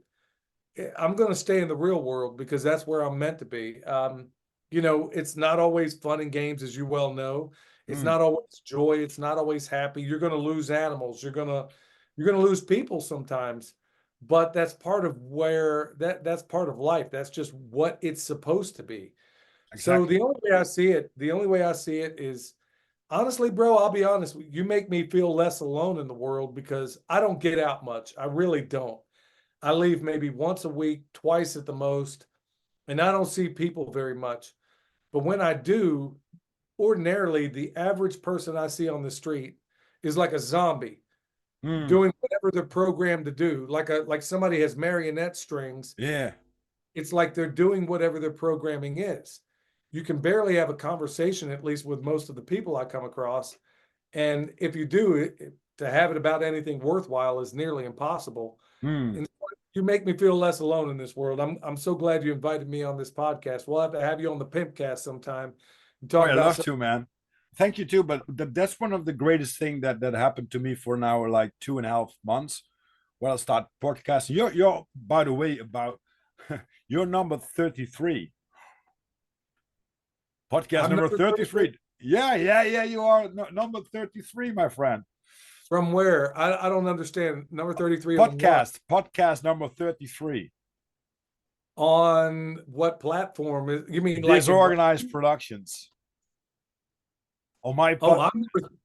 I'm going to stay in the real world because that's where I'm meant to be. You know, it's not always fun and games, as you well know. It's Mm. not always joy. It's not always happy. You're going to lose animals. You're going to lose people sometimes, but that's part of that's part of life. That's just what it's supposed to be. So Exactly. the only way I see it is honestly, bro, I'll be honest. You make me feel less alone in the world because I don't get out much. I really don't. I leave maybe once a week, twice at the most, and I don't see people very much. But when I do, ordinarily, the average person I see on the street is like a zombie Mm. doing whatever they're programmed to do, like somebody has marionette strings. Yeah. It's like they're doing whatever their programming is. You can barely have a conversation, at least with most of the people I come across. And if you do, to have it about anything worthwhile is nearly impossible. Mm. And you make me feel less alone in this world. I'm so glad you invited me on this podcast. We'll have to have you on the P.I.M.P.cast sometime and Oh, talk I about love some. to, man. Thank you too. But that's one of the greatest thing that happened to me for now, like 2.5 months. When I start podcasting. You're by the way about you're number 33. Podcast I'm number number 33. 33. Yeah. You are number 33, my friend. From where? I don't understand. Number 33 on what? Podcast number 33. On what platform? You mean like in? Disorganized Productions. On my Oh,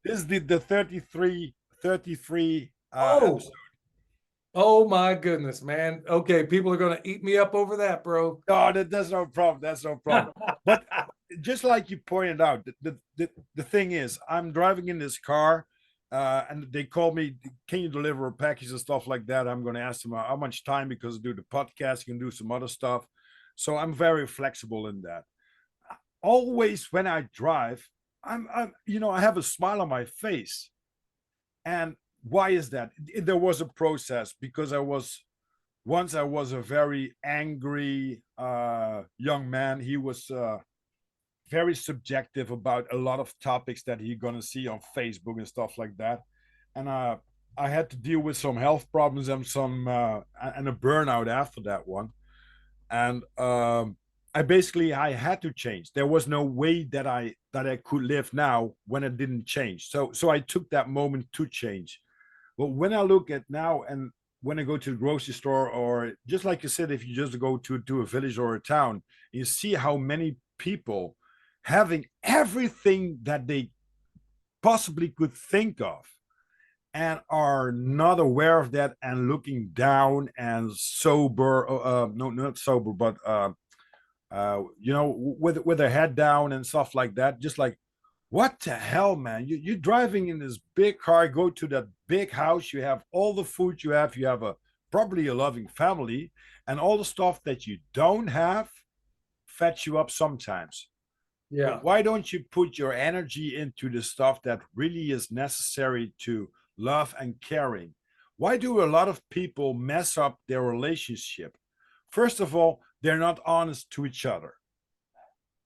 this is the 33 oh, episode. oh my goodness, man. Okay, people are gonna eat me up over that, bro. No, that's no problem. That's no problem. But just like you pointed out, the thing is, I'm driving in this car, and they call me, can you deliver a package and stuff like that? I'm going to ask them how much time, because I do the podcast, you can do some other stuff. So I'm very flexible in that. Always when I drive, I have a smile on my face. And why is that? There was a process, because I was a very angry young man. He was very subjective about a lot of topics that he's gonna see on Facebook and stuff like that. And I had to deal with some health problems and and a burnout after that one. And I had to change. There was no way that I could live now when it didn't change. So I took that moment to change. But when I look at now, and when I go to the grocery store, or just like you said, if you just go to a village or a town, you see how many people having everything that they possibly could think of, and are not aware of that, and looking down and sober, no, not sober, but with their head down and stuff like that, just like, what the hell, man? You're driving in this big car, go to that big house, you have all the food you have a probably a loving family, and all the stuff that you don't have fetch you up sometimes. Yeah, But why don't you put your energy into the stuff that really is necessary to love and caring? Why do a lot of people mess up their relationship? First of all, they're not honest to each other.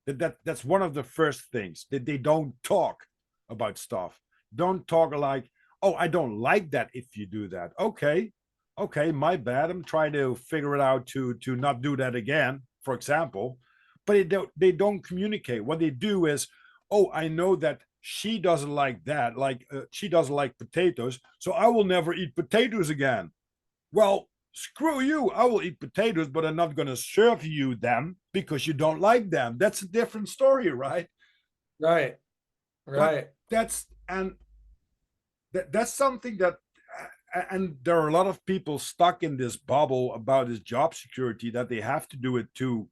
That's one of the first things, that they don't talk about stuff. Don't talk like, oh, I don't like that if you do that. Okay, my bad. I'm trying to figure it out to not do that again, for example. But they don't communicate. What they do is, oh, I know that she doesn't like that, like she doesn't like potatoes, so I will never eat potatoes again. Well, screw you. I will eat potatoes, but I'm not going to serve you them because you don't like them. That's a different story, right? right, But right. that's something that, and there are a lot of people stuck in this bubble about this job security, that they have to do it to,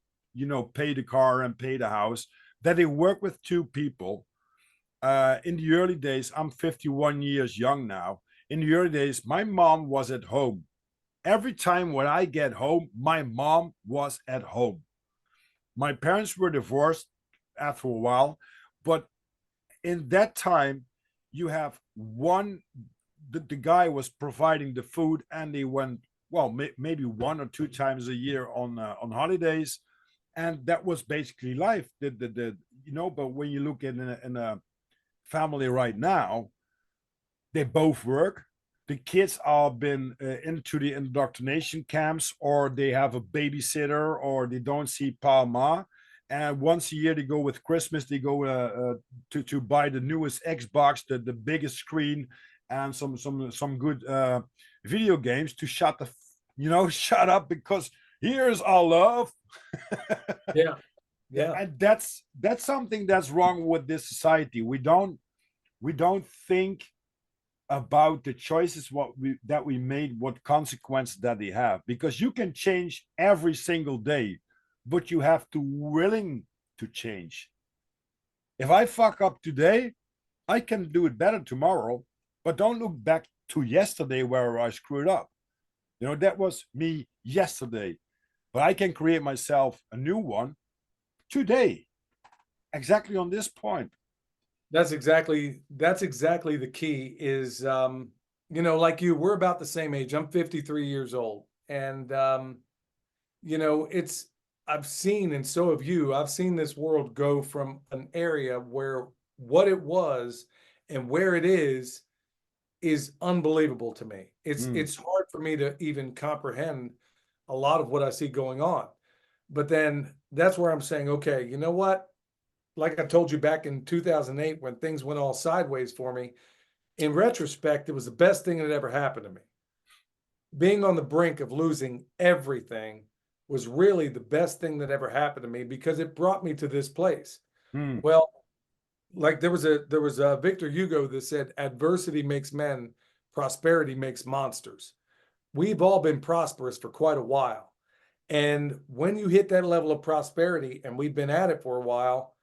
pay the car and pay the house, that they work with two people. In the early days, I'm 51 years young now. In the early days, my mom was at home. Every time when I get home, my mom was at home. My parents were divorced after a while, but in that time, you have one, the guy was providing the food, and they went, well, maybe one or two times a year on holidays, and that was basically life. But when you look in a family right now, they both work. The kids are been into the indoctrination camps, or they have a babysitter, or they don't see pa ma. And once a year they go with Christmas, they go to buy the newest Xbox, the biggest screen, and some good video games to shut up, because here's our love. Yeah, Yeah, yeah, and that's something that's wrong with this society. We don't think about the choices that we made, what consequences that they have, because you can change every single day, but you have to willing to change. If I fuck up today, I can do it better tomorrow, but don't look back to yesterday where I screwed up. That was me yesterday, but I can create myself a new one today, exactly on this point. that's exactly the key is, like you, we're about the same age. I'm 53 years old. And it's I've seen, and so have you, I've seen this world go from an area where what it was and where it is unbelievable to me. It's Mm. it's hard for me to even comprehend a lot of what I see going on. But then that's where I'm saying, okay, you know what? Like I told you back in 2008 when things went all sideways for me, in retrospect, it was the best thing that ever happened to me. Being on the brink of losing everything was really the best thing that ever happened to me because it brought me to this place. Hmm. Well, like there was a Victor Hugo that said, adversity makes men, prosperity makes monsters. We've all been prosperous for quite a while. And when you hit that level of prosperity, and we've been at it for a while,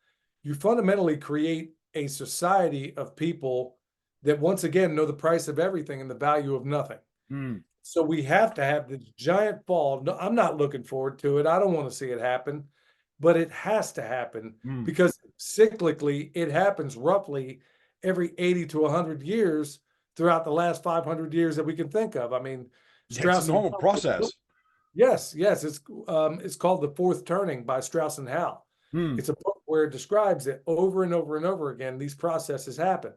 you fundamentally create a society of people that once again know the price of everything and the value of nothing. Hmm. So we have to have this giant fall. No, I'm not looking forward to it. I don't want to see it happen, but it has to happen Hmm. because cyclically it happens roughly every 80 to 100 years throughout the last 500 years that we can think of. I mean, It's a Strauss and normal Howell, process. yes, yes, it's called The Fourth Turning by Strauss and Howell. Hmm. It's a book where it describes it over and over and over again. These processes happen.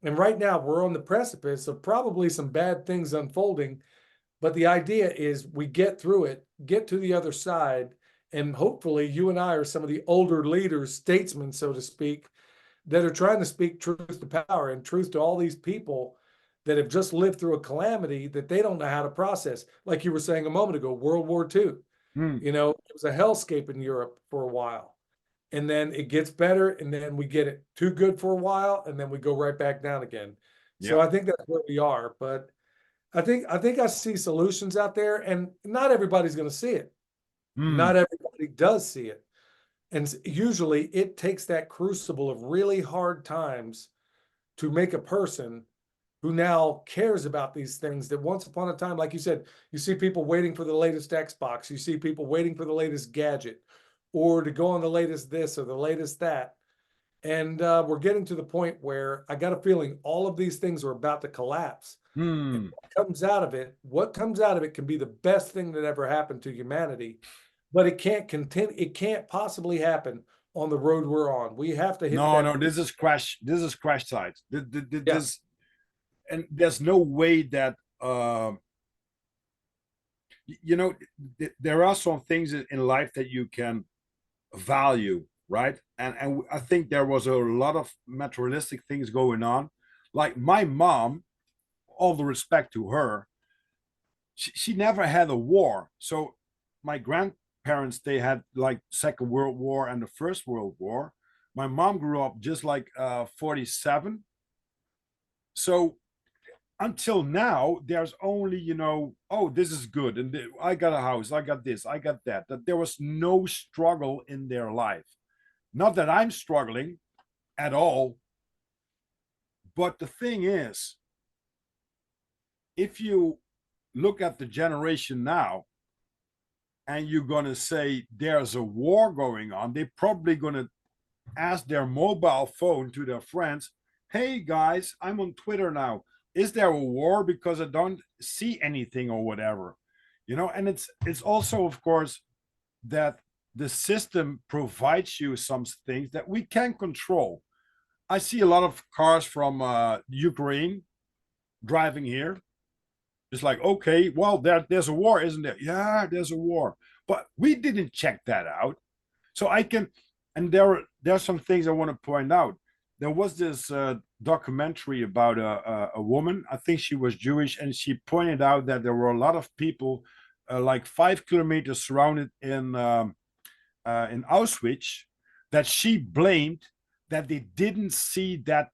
And right now we're on the precipice of probably some bad things unfolding, but the idea is we get through it, get to the other side, and hopefully you and I are some of the older leaders, statesmen, so to speak, that are trying to speak truth to power and truth to all these people that have just lived through a calamity that they don't know how to process. Like you were saying a moment ago, World War II, Hmm. it was a hellscape in Europe for a while. And then it gets better, and then we get it too good for a while, and then we go right back down again. So Yeah. I think that's where we are. But I think I see solutions out there, and not everybody's going to see it. Hmm. Not everybody does see it. And usually it takes that crucible of really hard times to make a person who now cares about these things that once upon a time, like you said, you see people waiting for the latest Xbox, you see people waiting for the latest gadget or to go on the latest this or the latest that. And we're getting to the point where I got a feeling all of these things are about to collapse. And Hmm. what comes out of it can be the best thing that ever happened to humanity, but it can't continue, it can't possibly happen on the road we're on. We have to hit No, that. no, this is crash. This is crash sites. Yeah. This, and there's no way that you know, there are some things in life that you can value, right? And I think there was a lot of materialistic things going on. Like my mom, all the respect to her, she never had a war. So my grandparents, they had like Second World War and the First World War. My mom grew up just like 47. So until now, there's only, oh, this is good. And I got a house, I got this, I got that. That there was no struggle in their life. Not that I'm struggling at all. But the thing is, if you look at the generation now and you're going to say there's a war going on, they're probably going to ask their mobile phone to their friends, hey guys, I'm on Twitter now. Is there a war? Because I don't see anything or whatever. And it's also, of course, that the system provides you some things that we can control. I see a lot of cars from Ukraine driving here. It's like, okay, well, there's a war, isn't there? Yeah, there's a war. But we didn't check that out. So I can, and there's some things I want to point out. There was this documentary about a woman. I think she was Jewish, and she pointed out that there were a lot of people, like 5 kilometers surrounded in Auschwitz, that she blamed that they didn't see that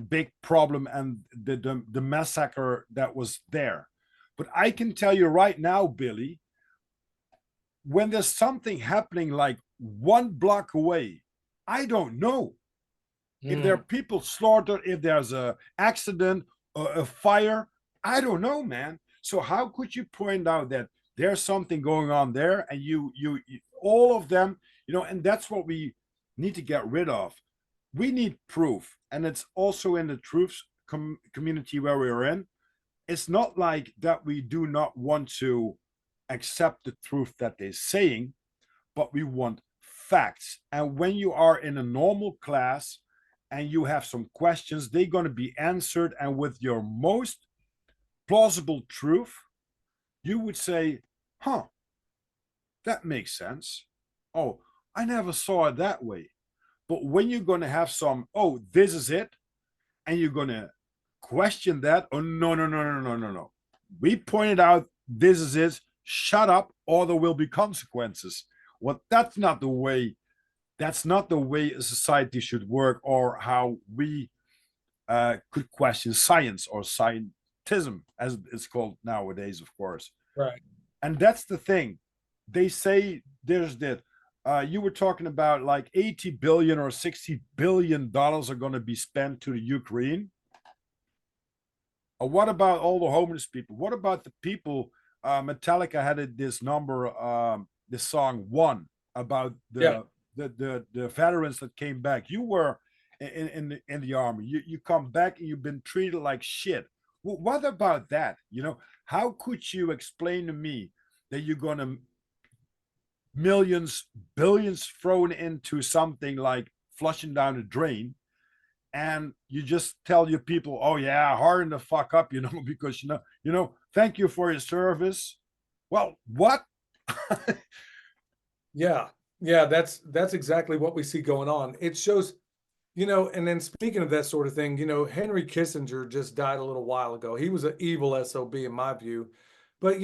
big problem and the massacre that was there. But I can tell you right now, Billy, when there's something happening like 1 block away, I don't know if there are Mm. people slaughtered, if there's a accident, a fire. I don't know, man. So how could you point out that there's something going on there, and you all of them, and that's what we need to get rid of. We need proof, and it's also in the truth community where we're in. It's not like that we do not want to accept the truth that they're saying, but we want facts. And when you are in a normal class and you have some questions, they're going to be answered. And with your most plausible truth, you would say, huh, that makes sense. Oh, I never saw it that way. But when you're going to have some, oh, this is it, and you're going to question that, oh, no, no, no, no, no, no, no. We pointed out this is it. shut up or there will be consequences. Well, that's not the way a society should work, or how we could question science or scientism, as it's called nowadays, of course. Right. And that's the thing. They say there's that. You were talking about like 80 billion or 60 billion dollars are going to be spent to the Ukraine. What about all the homeless people? What about the people? Metallica had this number, this song "One" about Yeah. the veterans that came back. You were in the army. You come back and you've been treated like shit. What about that? How could you explain to me that you're gonna millions, billions thrown into something like flushing down a drain, and you just tell your people, oh yeah, harden the fuck up, because thank you for your service. Well, what? Yeah. Yeah. That's exactly what we see going on. It shows, and then speaking of that sort of thing, Henry Kissinger just died a little while ago. He was an evil SOB in my view. But,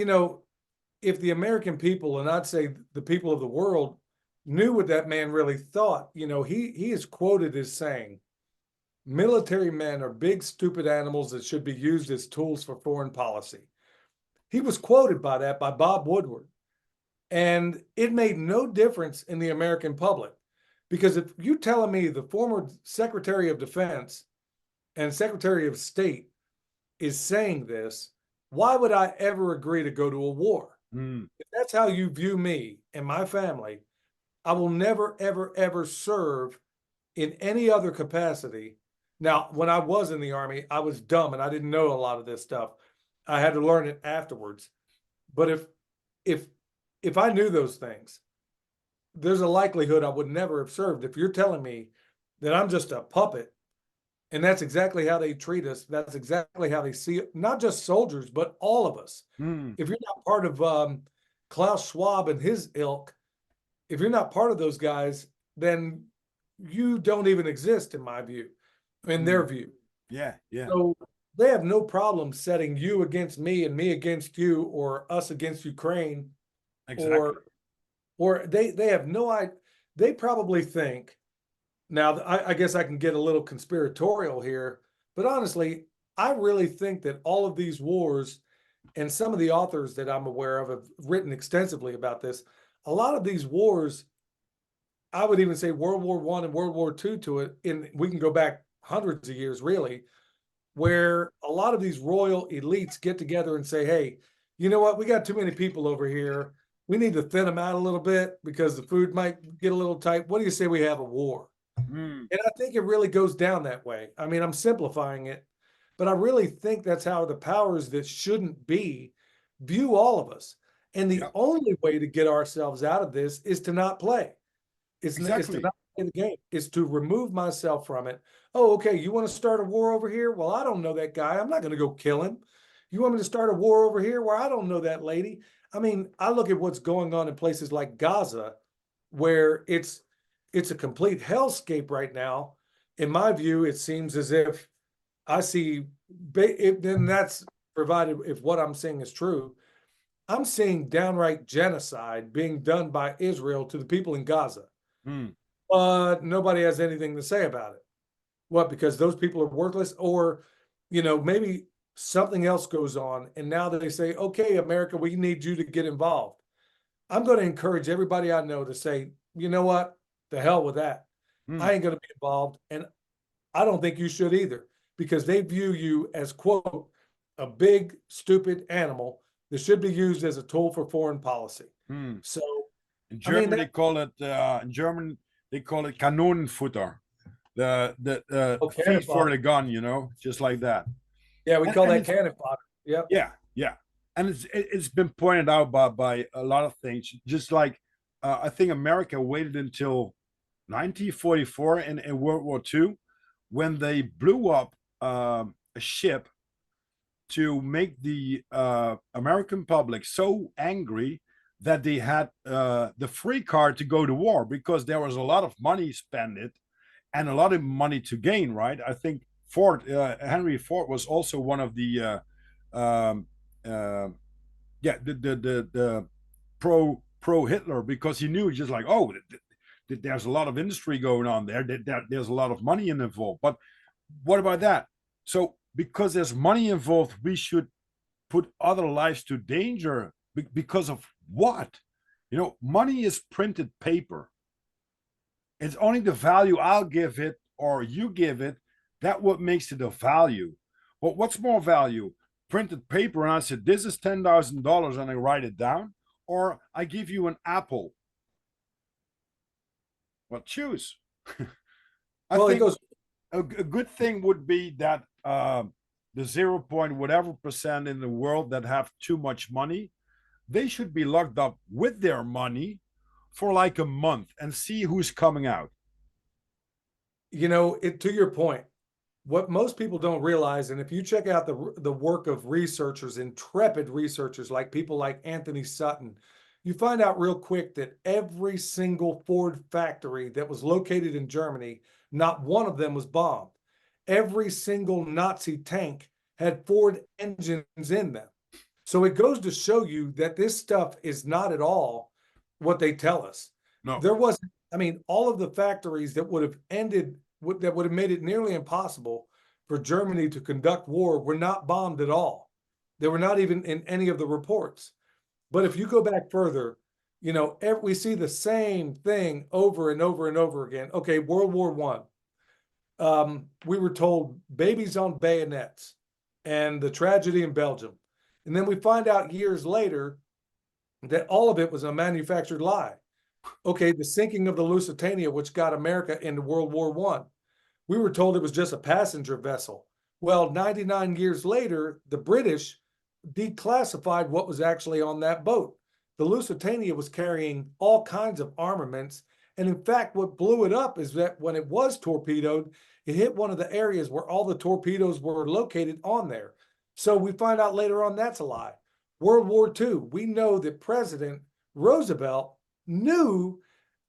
if the American people, and I'd say the people of the world, knew what that man really thought, he is quoted as saying, military men are big, stupid animals that should be used as tools for foreign policy. He was quoted by that by Bob Woodward. And it made no difference in the American public. Because if you telling me the former Secretary of Defense and Secretary of State is saying this, why would I ever agree to go to a war? If that's how you view me and my family, I will never, ever, ever serve in any other capacity. Now, when I was in the Army, I was dumb and I didn't know a lot of this stuff. I had to learn it afterwards. But if if I knew those things, there's a likelihood I would never have served. If you're telling me that I'm just a puppet, and that's exactly how they treat us, that's exactly how they see it, not just soldiers, but all of us. If you're not part of Klaus Schwab and his ilk, if you're not part of those guys, then you don't even exist, in my view, in their view. Yeah, yeah, So they have no problem setting you against me and me against you, or us against Ukraine, exactly. or they have no idea. They probably think, now I guess I can get a little conspiratorial here, but honestly, I really think that all of these wars, and some of the authors that I'm aware of have written extensively about this, a lot of these wars, I would even say World War I and World War II to it, and we can go back hundreds of years really, where a lot of these royal elites get together and say, hey, you know what? We got too many people over here. We need to thin them out a little bit because the food might get a little tight. What do you say we have a war? And I think it really goes down that way. I mean, I'm simplifying it, but I really think that's how the powers that shouldn't be view all of us. And the Yeah, only way to get ourselves out of this is to not play. It's to exactly. not play the game. It's to remove myself from it. Oh, okay. You want to start a war over here? Well, I don't know that guy. I'm not going to go kill him. You want me to start a war over here where I don't know that lady? I mean, I look at what's going on in places like Gaza, where it's a complete hellscape right now. In my view, it seems as if I see, then that's provided if what I'm saying is true. I'm seeing downright genocide being done by Israel to the people in Gaza, Mm. but nobody has anything to say about it. What? Because those people are worthless, or maybe something else goes on, and now they say, "Okay, America, we need you to get involved." I'm going to encourage everybody I know to say, you know what? The hell with that. Mm. I ain't going to be involved. And I don't think you should either, because they view you as, quote, a big, stupid animal that should be used as a tool for foreign policy. Mm. So, In I mean, German, they call it Kanonenfutter, the oh, cannon feed for fodder. the gun, just like that. Yeah, we And, call and that it's cannon fodder. Yep. Yeah, yeah, and it's been pointed out by a lot of things. Just like I think America waited until 1944 in World War II when they blew up a ship to make the American public so angry that they had the free card to go to war, because there was a lot of money spent it and a lot of money to gain. Right? I think Henry Ford was also one of the um, uh, yeah, the pro Hitler, because he knew just like, oh, there's a lot of industry going on there. There's a lot of money involved. But what about that? So because there's money involved, we should put other lives to danger because of what? Money is printed paper. It's only the value I'll give it or you give it that what makes it a value. But what's more value? Printed paper, and I said, this is $10,000, and I write it down, or I give you an apple. Well, choose. I Well, it think goes. a good thing would be that the 0 point whatever percent in the world that have too much money, they should be locked up with their money for like a month and see who's coming out. To your point, what most people don't realize, and if you check out the work of researchers, intrepid researchers like people like Anthony Sutton, you find out real quick that every single Ford factory that was located in Germany, not one of them was bombed. Every single Nazi tank had Ford engines in them. So it goes to show you that this stuff is not at all what they tell us. No, There wasn't, I mean, all of the factories that would have that would have made it nearly impossible for Germany to conduct war were not bombed at all. They were not even in any of the reports. But if you go back further, we see the same thing over and over and over again. Okay, World War One. We were told babies on bayonets and the tragedy in Belgium. And then we find out years later that all of it was a manufactured lie. Okay, the sinking of the Lusitania, which got America into World War One. We were told it was just a passenger vessel. Well, 99 years later, the British declassified what was actually on that boat. The Lusitania was carrying all kinds of armaments. And in fact, what blew it up is that when it was torpedoed, it hit one of the areas where all the torpedoes were located on there. So we find out later on that's a lie. World War II, we know that President Roosevelt knew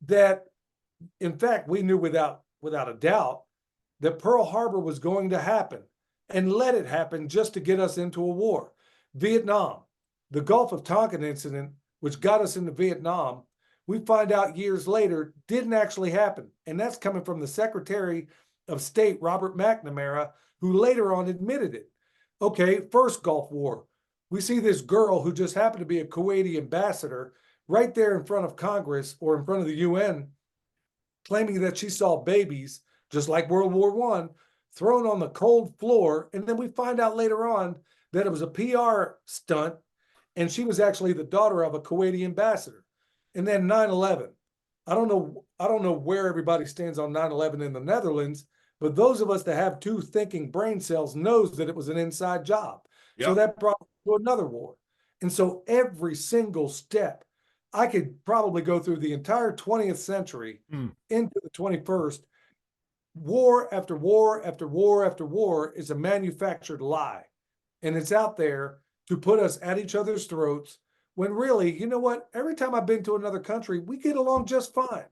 that, in fact, we knew without a doubt that Pearl Harbor was going to happen and let it happen just to get us into a war. Vietnam, the Gulf of Tonkin incident, which got us into Vietnam, we find out years later didn't actually happen. And that's coming from the Secretary of State, Robert McNamara, who later on admitted it. Okay, first Gulf War. We see this girl who just happened to be a Kuwaiti ambassador right there in front of Congress or in front of the UN, claiming that she saw babies, just like World War One, thrown on the cold floor. And then we find out later on that it was a PR stunt, and she was actually the daughter of a Kuwaiti ambassador. And then 9/11. I don't know where everybody stands on 9/11 in the Netherlands, but those of us that have two thinking brain cells knows that it was an inside job. So yeah, that brought us to another war. And so every single step, I could probably go through the entire 20th century into the 21st. War after war after war after war is a manufactured lie. And it's out there to put us at each other's throats when really, you know what? Every time I've been to another country, we get along just fine.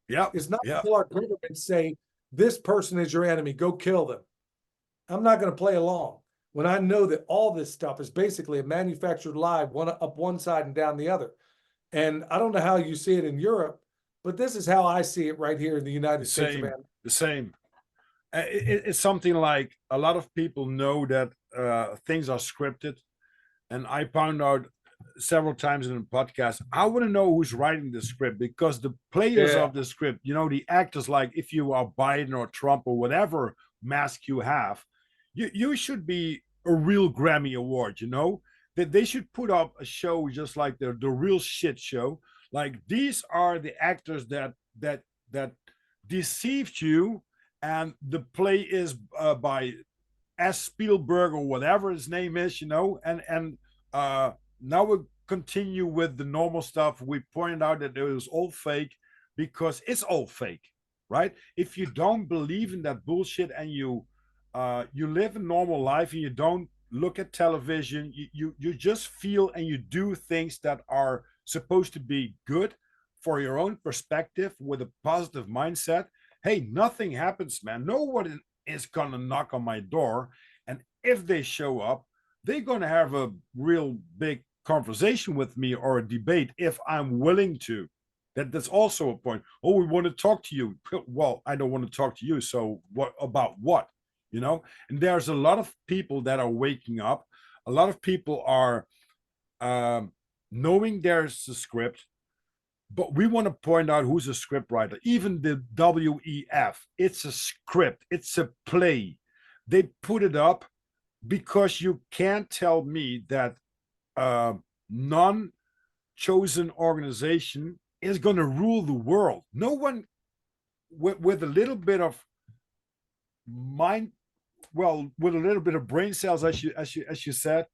yeah, It's not yeah. until our governments say, this person is your enemy, go kill them. I'm not going to play along when I know that all this stuff is basically a manufactured lie, one up one side and down the other. And I don't know how you see it in Europe, but this is how I see it right here in the The United States of same, America. the same. It's something like a lot of people know that things are scripted, and I found out several times in the podcast. I want to know who's writing the script, because the players Yeah. of the script, the actors, like if you are Biden or Trump or whatever mask you have, you should be a real Grammy Award. That they should put up a show just like the real shit show. Like, these are the actors that deceived you, and the play is by S. Spielberg or whatever his name is, and now we continue with the normal stuff. We pointed out that it was all fake because it's all fake, right? If you don't believe in that bullshit and you live a normal life and you don't look at television, you just feel and you do things that are supposed to be good for your own perspective with a positive mindset. Hey, nothing happens, man. No one is gonna knock on my door, and if they show up, they're gonna have a real big conversation with me or a debate if I'm willing to. That's also a point. Oh, we want to talk to you. Well, I don't want to talk to you. So what about what? You know? And there's a lot of people that are waking up. A lot of people are knowing there's a script, but we want to point out who's a script writer. Even the WEF, it's a script, it's a play. They put it up because you can't tell me that non-chosen organization is going to rule the world. No one with a little bit of mind, well, with a little bit of brain cells, as you said,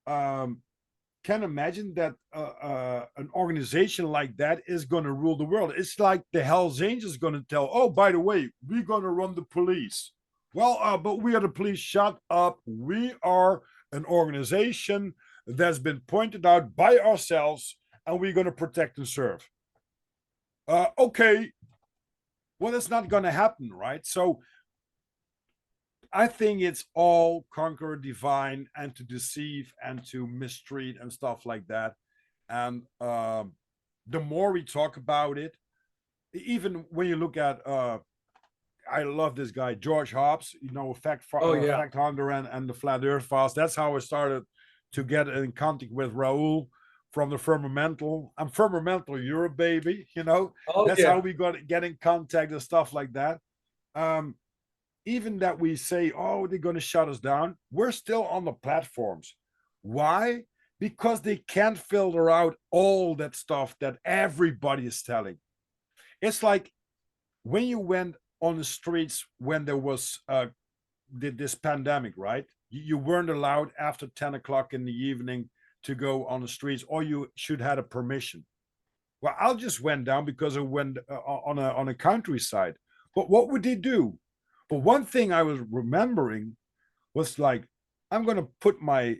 um, can imagine that an organization like that is going to rule the world. It's like the Hells Angels going to tell, oh, by the way, we're going to run the police. Well, but we are the police. Shut up. We are an organization that's been pointed out by ourselves, and we're going to protect and serve. Okay. Well, that's not going to happen, right? So I think it's all conquer divine and to deceive and to mistreat and stuff like that. And the more we talk about it, even when you look at, I love this guy, George Hobbs, you know, Oh yeah. Fact Hunter and the Flat Earth Files. That's how I started to get in contact with Raul from the Firmamental. I'm Firmamental, you're a baby, you know. Oh That's how yeah. we got to get in contact and stuff like that. Um, Even that we say, oh, they're going to shut us down, we're still on the platforms. Why? Because they can't filter out all that stuff that everybody is telling. It's like when you went on the streets when there was this pandemic, right? You weren't allowed after 10 o'clock in the evening to go on the streets, or you should have a permission. Well, I just went down because I went on a countryside. But what would they do? But one thing I was remembering was like, I'm going to put my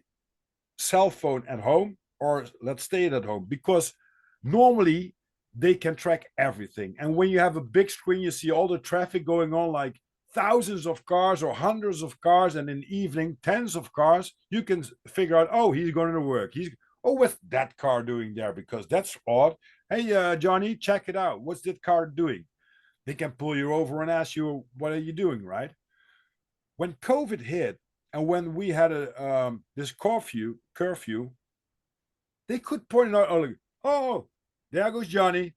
cell phone at home, or let's stay at home, because normally they can track everything. And when you have a big screen, you see all the traffic going on, like thousands of cars or hundreds of cars, and in the evening, tens of cars. You can figure out, oh, he's going to work. Oh, what's that car doing there? Because that's odd. Hey, Johnny, check it out. What's that car doing? They can pull you over and ask you, what are you doing, right? When COVID hit and when we had this curfew, they could point it out, oh, there goes Johnny.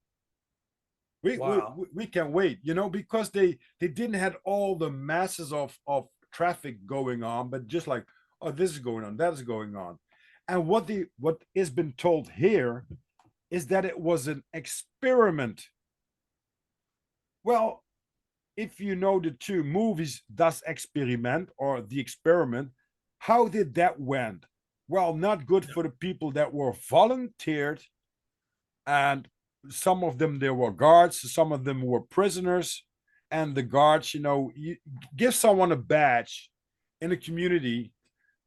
Wow. We can wait, you know, because they didn't have all the masses of traffic going on, but just like, oh, this is going on, that is going on. And what has been told here is that it was an experiment. Well, if you know the two movies, Das Experiment or The Experiment, how did that went? Well, not good for the people that were volunteered, and some of them there were guards, some of them were prisoners, and the guards, you know, you give someone a badge in a community,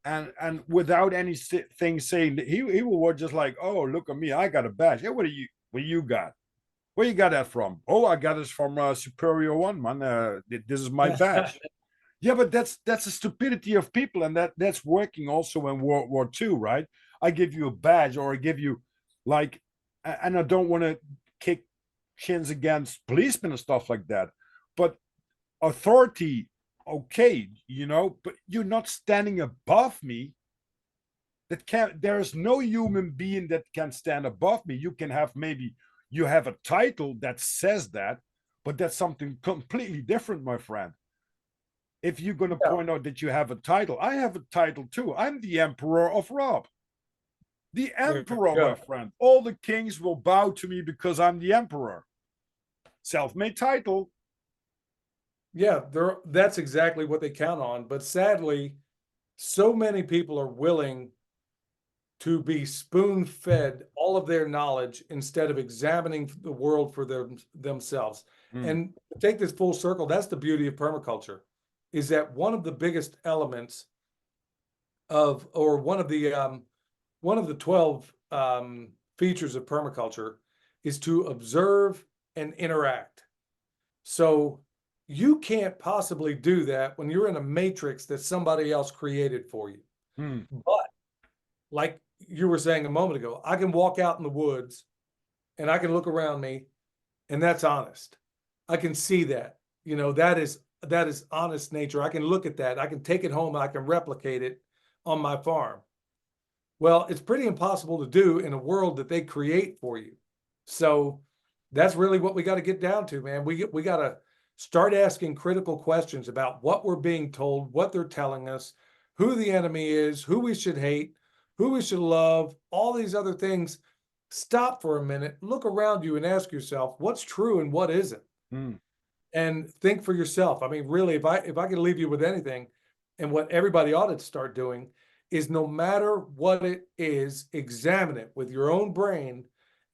and without anything saying, he will just like, oh, look at me, I got a badge. Hey, what you got? Where you got that from? Oh, I got this from Superior One, man. This is my badge. Yeah, but that's the stupidity of people, and that's working also in World War II, right? I give you a badge, or I give you like, and I don't want to kick chins against policemen and stuff like that, but authority, okay, you know, but you're not standing above me. That can There is no human being that can stand above me. You can have, maybe you have a title that says that, but that's something completely different, my friend. If you're going to Yeah. point out that you have a title, I have a title too. I'm the Emperor of Rob. The There you Emperor, my go. friend. All the kings will bow to me because I'm the Emperor. Self-made title. Yeah, that's exactly what they count on. But sadly, so many people are willing to be spoon-fed all of their knowledge instead of examining the world for themselves. Mm. And to take this full circle, that's the beauty of permaculture, is that one of the biggest elements of, or one of the 12 features of permaculture is to observe and interact. So you can't possibly do that when you're in a matrix that somebody else created for you. Mm. But like you were saying a moment ago, I can walk out in the woods and I can look around me, and that's honest. I can see that. That is honest nature. I can look at that. I can take it home. I can replicate it on my farm. Well, it's pretty impossible to do in a world that they create for you. So that's really what we got to get down to, man. We got to start asking critical questions about what we're being told, what they're telling us, who the enemy is, who we should hate, who we should love, all these other things. Stop for a minute, look around you and ask yourself what's true and what isn't, Mm. and think for yourself. I mean, really, if I could leave you with anything, and what everybody ought to start doing is, no matter what it is, examine it with your own brain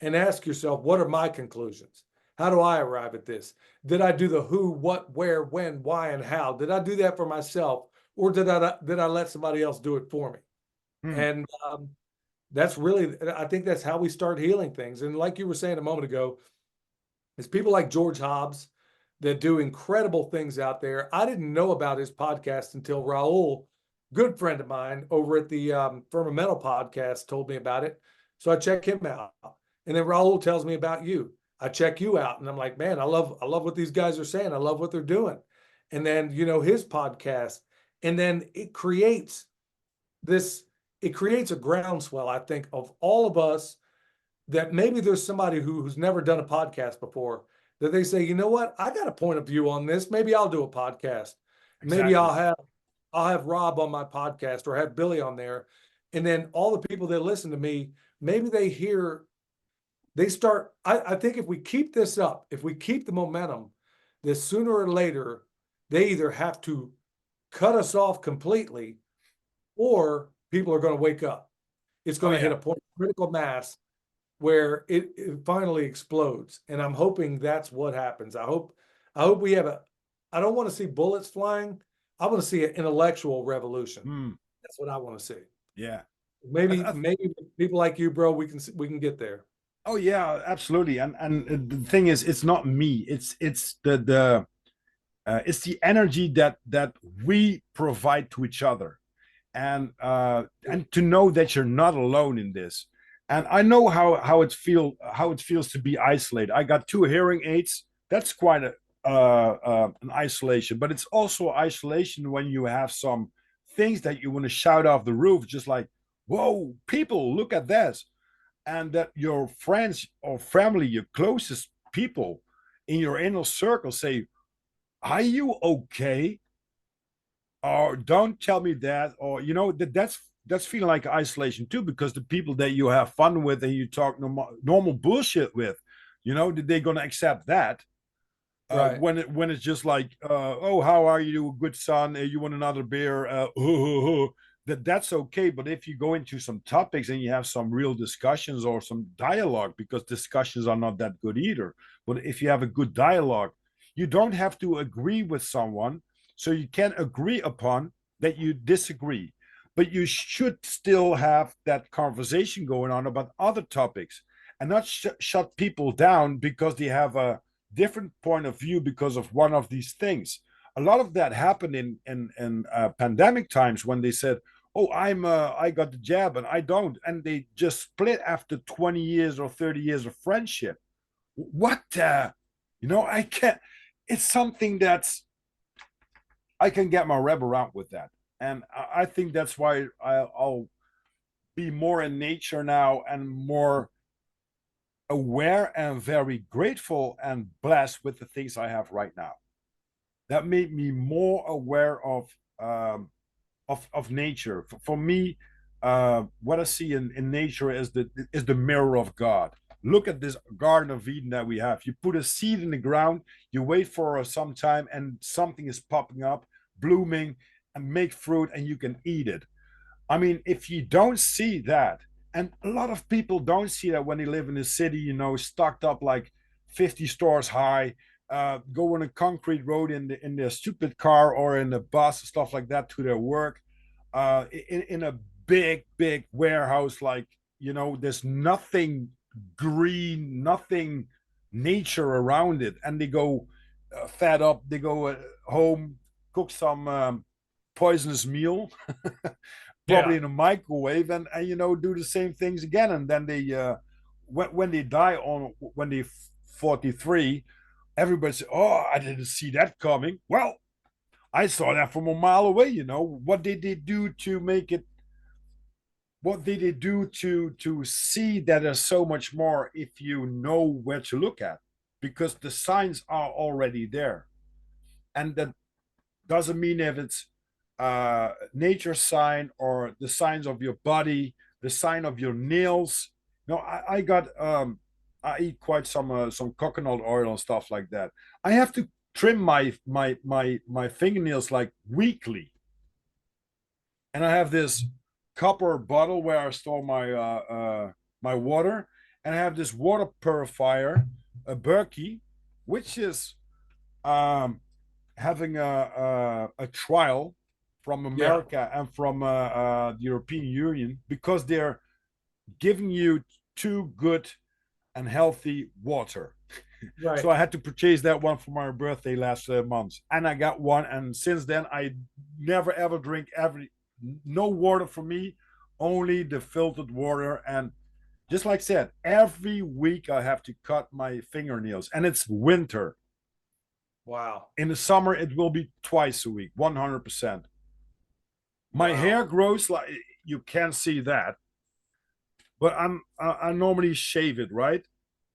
and ask yourself, what are my conclusions? How do I arrive at this? Did I do the who, what, where, when, why, and how? Did I do that for myself, or did I let somebody else do it for me? Mm. And that's really, I think that's how we start healing things. And like you were saying a moment ago, it's people like George Hobbs that do incredible things out there. I didn't know about his podcast until Raul, good friend of mine over at the Firmamental podcast, told me about it. So I check him out, and then Raul tells me about you. I check you out, and I'm like, man, I love what these guys are saying. I love what they're doing. And then his podcast, and then this. It creates a groundswell, I think, of all of us, that maybe there's somebody who's never done a podcast before, that they say, you know what, I got a point of view on this. Maybe I'll do a podcast. Maybe Exactly. I'll have Rob on my podcast, or have Billy on there. And then all the people that listen to me, maybe they start. I think if we keep this up, if we keep the momentum, that sooner or later, they either have to cut us off completely, or people are going to wake up. It's Oh going to hit yeah. a point of critical mass where it finally explodes. And I'm hoping that's what happens. I hope we have I don't want to see bullets flying. I want to see an intellectual revolution. Mm. That's what I want to see. Yeah. Maybe I, maybe people like you, bro, we can get there. oh yeah, absolutely. And the thing is, it's not me. It's the it's the energy that we provide to each other, and to know that you're not alone in this. And I know how it feels to be isolated. I got two hearing aids. That's quite an isolation, but it's also isolation when you have some things that you want to shout off the roof, just like, "Whoa, people, look at this!" And that your friends or family, your closest people in your inner circle say, "Are you okay?" Or "Don't tell me that," or that's feeling like isolation too, because the people that you have fun with and you talk normal bullshit with, they're gonna accept that. Right. When it's just like, "Oh, how are you, good son? You want another beer?" That's okay. But if you go into some topics and you have some real discussions or some dialogue, because discussions are not that good either. But if you have a good dialogue, you don't have to agree with someone, so you can agree upon that you disagree. But you should still have that conversation going on about other topics, and not shut people down because they have a different point of view because of one of these things. A lot of that happened in pandemic times, when they said, "Oh, I got the jab and I don't," and they just split after 20 years or 30 years of friendship. What I can't. It's something that's I can get my rub around with that, and I think that's why I'll be more in nature now and more aware and very grateful and blessed with the things I have right now. That made me more aware of nature. For me, what I see in nature is the mirror of God. Look at this Garden of Eden that we have. You put a seed in the ground, you wait for some time, and something is popping up, blooming, and make fruit, and you can eat it. I mean, if you don't see that, and a lot of people don't see that when they live in the city, stocked up like 50 stores high, go on a concrete road in their stupid car or in a bus, stuff like that, to their work, in a big warehouse, like, there's nothing green, nothing nature around it, and they go fed up. They go home, cook some poisonous meal probably Yeah. in a microwave, and do the same things again. And then they when they die on when they 43, everybody say, "Oh, I didn't see that coming." Well, I saw that from a mile away. What did they do to make it? What did they do to see that there's so much more if you know where to look at? Because the signs are already there, and that doesn't mean if it's nature sign or the signs of your body, the sign of your nails. No, I got I eat quite some coconut oil and stuff like that. I have to trim my fingernails like weekly, and I have this copper bottle where I store my water, and I have this water purifier, a Berkey, which is um, having a trial from Yeah. America and from the European Union because they're giving you too good and healthy water. So Right. I had to purchase that one for my birthday last month, and I got one. And since then, I never ever drink no water for me, only the filtered water. And just like I said, every week I have to cut my fingernails, and it's winter. Wow. In the summer, it will be twice a week, 100%. My Wow. hair grows like you can't see that, but I normally shave it, right?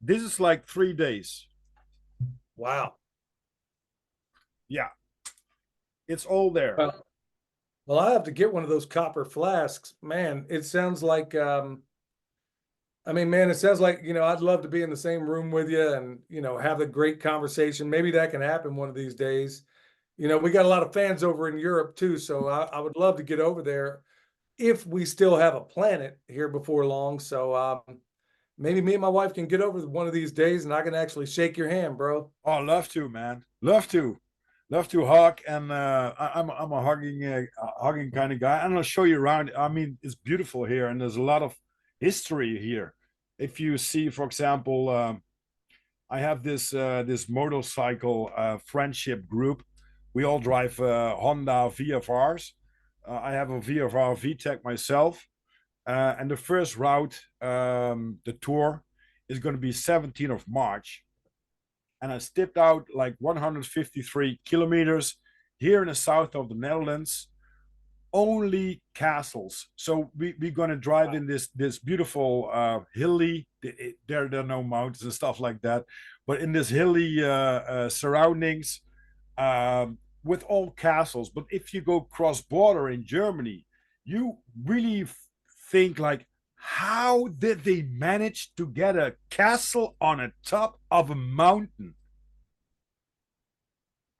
This is like 3 days. Wow. Yeah, it's all there. Well, well, I have to get one of those copper flasks. Man, it sounds like I mean, man, it sounds like, I'd love to be in the same room with you and, have a great conversation. Maybe that can happen one of these days. We got a lot of fans over in Europe too, so I would love to get over there if we still have a planet here before long. So maybe me and my wife can get over one of these days and I can actually shake your hand, bro. Oh, love to, man. Love to hug, and I'm a hugging kind of guy. And I'll show you around. I mean, it's beautiful here, and there's a lot of history here. If you see, for example, I have this motorcycle friendship group. We all drive Honda VFRs. I have a VFR VTEC myself, and the first route, the tour, is going to be 17th of March, and I stepped out like 153 kilometers here in the south of the Netherlands. Only castles. So we're gonna drive in this beautiful hilly. There are no mountains and stuff like that, but in this hilly surroundings with all castles. But if you go cross border in Germany, you really think like, how did they manage to get a castle on the top of a mountain?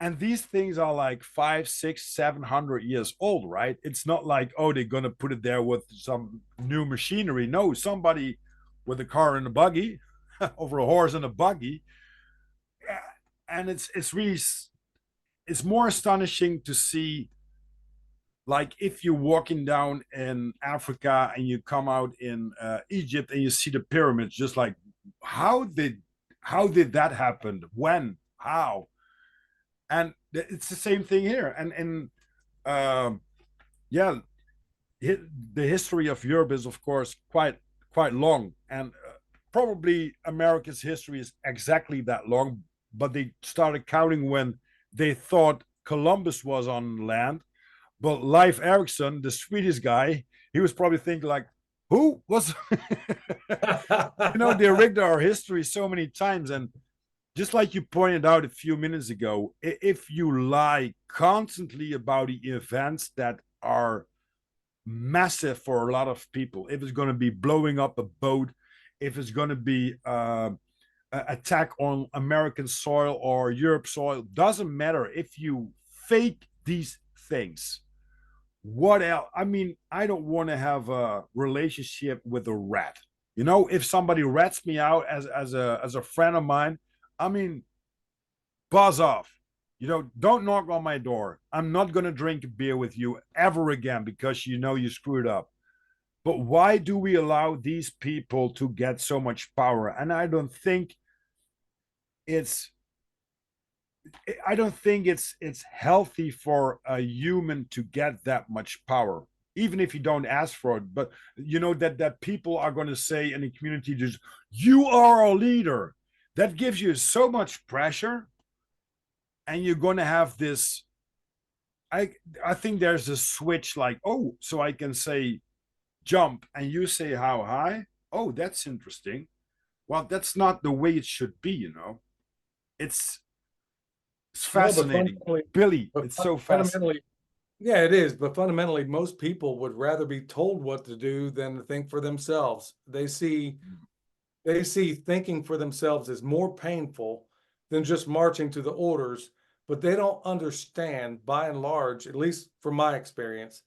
And these things are like 5, 6, 700 years old, right? It's not like, oh, they're gonna put it there with some new machinery. No, somebody with a car and a buggy over a horse and a buggy. And it's really, it's more astonishing to see, like if you're walking down in Africa and you come out in Egypt and you see the pyramids, just like, how did how did that happen? When? How? And it's the same thing here. And um, yeah, the history of Europe is of course quite long, and probably America's history is exactly that long. But they started counting when they thought Columbus was on land. But Leif Erikson, the Swedish guy, he was probably thinking like, who was? They rigged our history so many times, and just like you pointed out a few minutes ago, if you lie constantly about the events that are massive for a lot of people, if it's going to be blowing up a boat, if it's going to be an attack on American soil or Europe soil, doesn't matter. If you fake these things, what else? I mean, I don't want to have a relationship with a rat. If somebody rats me out as a friend of mine, I mean, buzz off. Don't knock on my door. I'm not going to drink a beer with you ever again because you screwed up. But why do we allow these people to get so much power? And it's I don't think it's healthy for a human to get that much power. even if you don't ask for it. But you know that people are going to say in the community, just you are a leader. That gives you so much pressure, and you're going to have this. I I think there's a switch like, oh, so I can say jump, and you say how high. Oh, that's interesting. Well, that's not the way it should be, you know. It's it's No, but fascinating, Billy. It's so fascinating. fundamentally, yeah, it is. But fundamentally, most people would rather be told what to do than to think for themselves. They see thinking for themselves as more painful than just marching to the orders, but they don't understand, by and large, at least from my experience,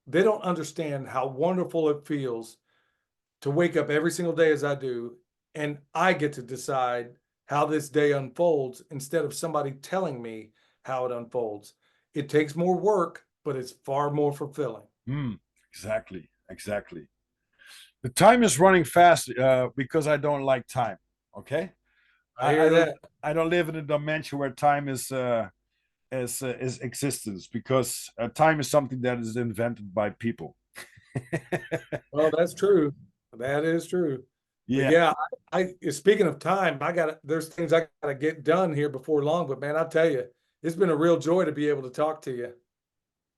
they don't understand how wonderful it feels to wake up every single day as I do, and I get to decide how this day unfolds instead of somebody telling me how it unfolds. It takes more work, but it's far more fulfilling. Mm, exactly, exactly. The time is running fast because I don't like time. Okay, I I hear don't that. I don't live in a dimension where time is existence, because time is something that is invented by people. Well, that's true. That is true. But Yeah, yeah, speaking of time, there's things I gotta get done here before long. But man, I'll tell you, it's been a real joy to be able to talk to you.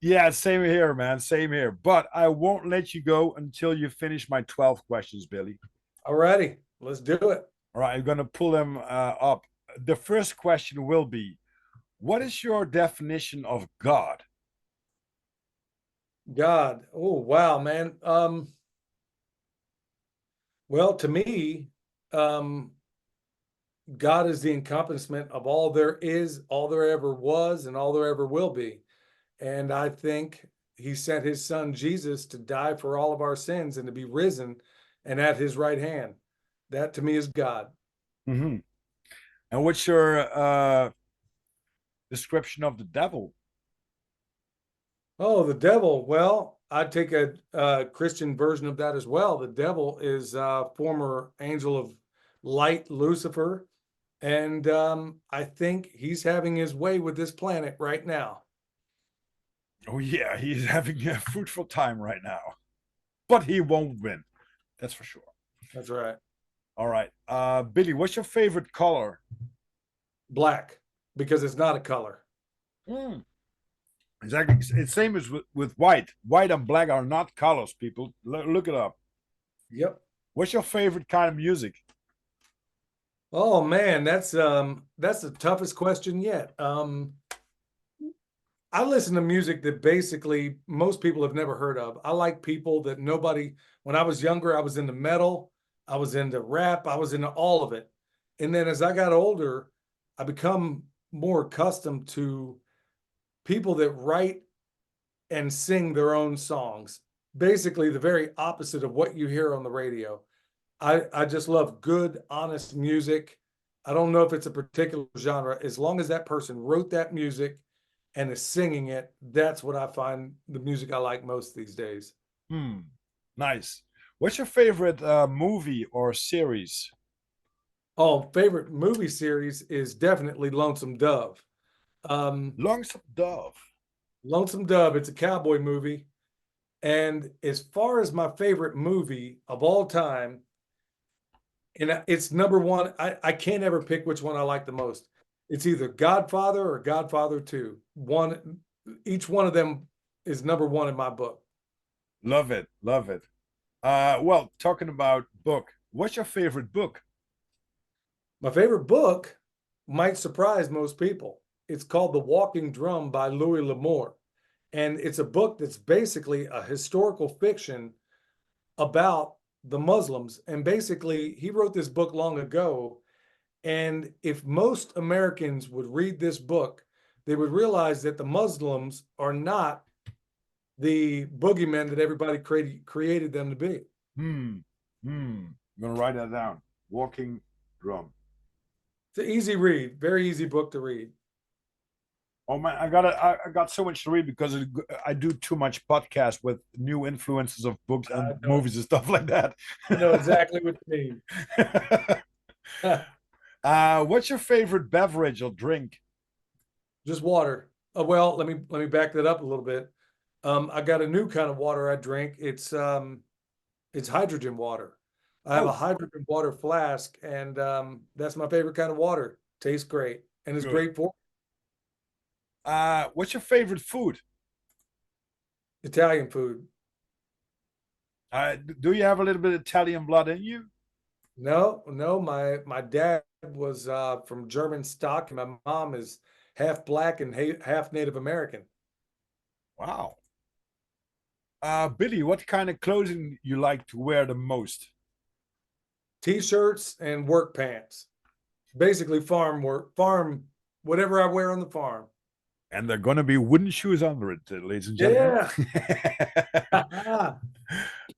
yeah, same here, man, same here. But I won't let you go until you finish my 12 questions, Billy. All righty, let's do it. All right, I'm gonna pull them up. The first question will be, what is your definition of God? God. Oh, wow, man. Well, to me, um, God is the encompassment of all there is, all there ever was, and all there ever will be. And I think he sent his son Jesus to die for all of our sins and to be risen and at his right hand. That to me is God. Mm-hmm. And what's your description of the devil? Oh, the devil. Well, I'd take a Christian version of that as well. The devil is former angel of light, Lucifer. And I think he's having his way with this planet right now. Oh yeah, he's having a fruitful time right now, but he won't win. That's for sure. That's right. All right, Billy, what's your favorite color? Black, because it's not a color. Mm. Exactly. It's same as with white. White and black are not colors, people. Look it up. Yep. What's your favorite kind of music? Oh man, that's the toughest question yet. I listen to music that basically most people have never heard of. I like people that nobody, when I was younger, I was into metal, I was into rap, I was into all of it. And then as I got older, I become more accustomed to people that write and sing their own songs. Basically, the very opposite of what you hear on the radio. I just love good, honest music. I don't know if it's a particular genre. As long as that person wrote that music and is singing it, that's what I find the music I like most these days. Hmm. Nice. What's your favorite movie or series? Oh, favorite movie series is definitely Lonesome Dove. Um, Lungs of Dove. Lonesome Dove, it's a cowboy movie. And as far as my favorite movie of all time, and it's number one. I can't ever pick which one I like the most. It's either Godfather or Godfather 2. Each one of them is number one in my book. Love it. Love it. Well, talking about book, what's your favorite book? My favorite book might surprise most people. It's called The Walking Drum by Louis L'Amour. And it's a book that's basically a historical fiction about the Muslims. And basically, he wrote this book long ago. And if most Americans would read this book, they would realize that the Muslims are not the boogeymen that everybody created them to be. Hmm. Hmm. I'm gonna write that down. Walking Drum. It's an easy read, very easy book to read. Oh man, I got so much to read because I do too much podcast with new influences of books and I know, movies and stuff like that. I know exactly what you mean. What's your favorite beverage or drink? Just water. Well, let me back that up a little bit. I got a new kind of water I drink. It's hydrogen water. I have a Oh, hydrogen water flask, and that's my favorite kind of water. Tastes great, and it's good. great for What's your favorite food? Italian food. Do you have a little bit of Italian blood in you? No, no, my dad was from German stock, and my mom is half black and half Native American. Wow. Billy, what kind of clothing you like to wear the most? T-shirts and work pants. Basically farm work, farm, whatever I wear on the farm. And they're gonna be wooden shoes under it, ladies and gentlemen. Yeah.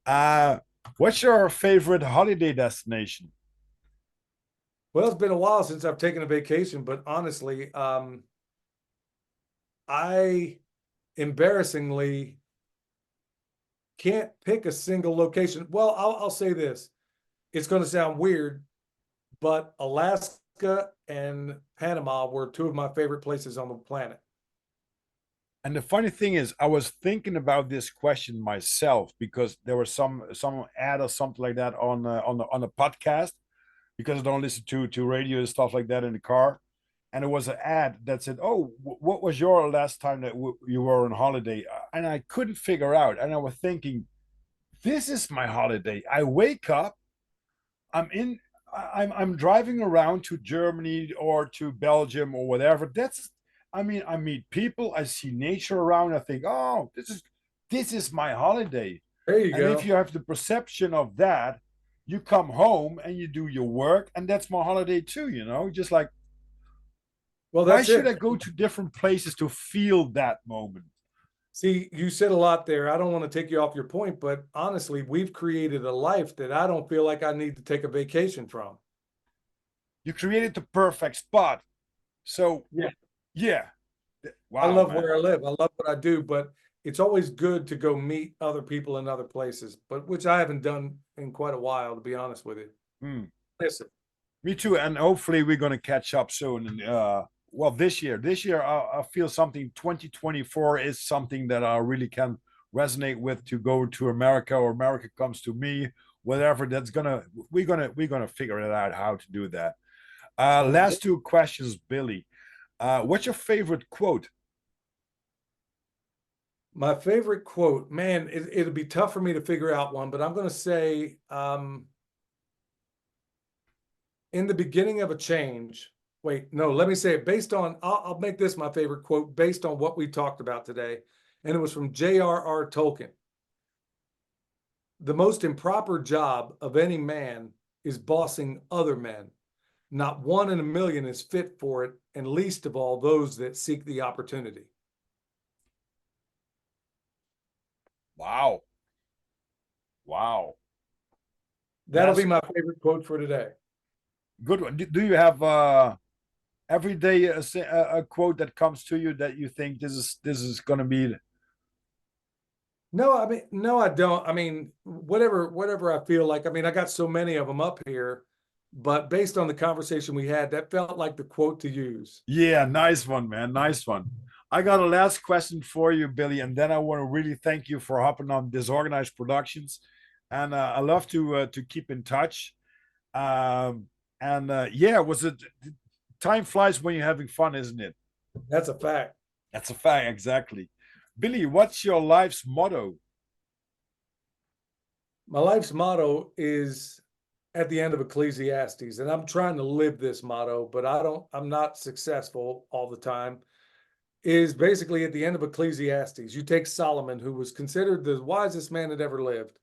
uh, what's your favorite holiday destination? Well, it's been a while since I've taken a vacation, but honestly, I embarrassingly can't pick a single location. Well, I'll say this. It's going to sound weird, but Alaska and Panama were two of my favorite places on the planet. And the funny thing is, I was thinking about this question myself because there was some ad or something like that on the podcast because I don't listen to radio and stuff like that in the car. And it was an ad that said, "Oh, what was your last time that you were on holiday?" And I couldn't figure out. And I was thinking, this is my holiday. I wake up, I'm in, I'm driving around to Germany or to Belgium or whatever. I mean, I meet people, I see nature around. I think, oh, this is my holiday. There you And if go. you have the perception of that, you come home and you do your work, and that's my holiday too. Just like, Well, why that's should it. I go to different places to feel that moment? See, you said a lot there. I don't want to take you off your point, but honestly, we've created a life that I don't feel like I need to take a vacation from. You created the perfect spot. So, Yeah. yeah. I Wow, love man. where I live. I love what I do, but it's always good to go meet other people in other places, but which I haven't done in quite a while, to be honest with you. Hmm. Listen, Me too. And hopefully we're going to catch up soon. And well, this year, I feel something 2024 is something that I really can resonate with to go to America, or America comes to me, whatever. We're gonna figure it out how to do that. sounds good. Last two questions, Billy. What's your favorite quote? My favorite quote, man, it'll be tough for me to figure out one, but I'm going to say, in the beginning of a change, wait, no, let me say it based on, I'll make this my favorite quote based on what we talked about today. And it was from J.R.R. Tolkien. The most improper job of any man is bossing other men. Not one in a million is fit for it, and least of all those that seek the opportunity. Wow. Wow. That'll be That's my favorite quote for today. good one. Do you have every day a quote that comes to you that you think this is going to be? No, I mean, no, I don't. I mean, whatever I feel like. I mean, I got so many of them up here, but based on the conversation we had, that felt like the quote to use. Yeah, nice one, man. Nice one. I got a last question for you, Billy, and then I want to really thank you for hopping on Disorganized Productions, and I love to keep in touch. And yeah, was it? Time flies when you're having fun, isn't it? That's a fact. That's a fact, exactly. Billy, what's your life's motto? My life's motto is at the end of Ecclesiastes, and I'm trying to live this motto, but I'm not successful all the time. Is basically at the end of Ecclesiastes. You take Solomon, who was considered the wisest man that ever lived.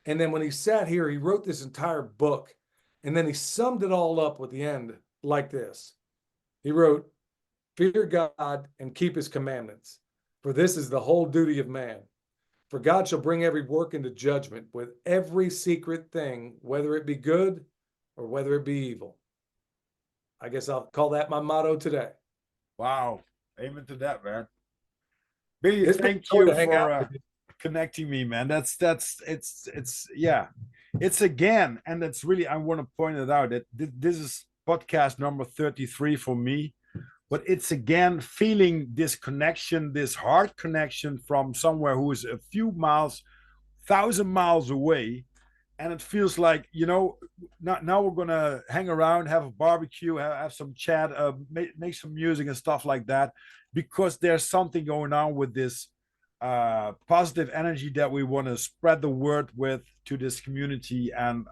And then when he sat here, he wrote this entire book. And then he summed it all up with the end like this. He wrote, "Fear God and keep his commandments, for this is the whole duty of man. For God shall bring every work into judgment with every secret thing, whether it be good or whether it be evil." I guess I'll call that my motto today. Wow, amen to that, man. Billy, It's been thank a joy you to hang for out with you. connecting me, man. That's it's yeah, it's again, and that's really I want to point it out that this is podcast number 33 for me. but it's again feeling this connection, this heart connection from somewhere who is a few miles, 1,000 miles away. And it feels like, now we're gonna hang around, have a barbecue, have some chat, make some music and stuff like that, because there's something going on with this positive energy that we want to spread the word with to this community, and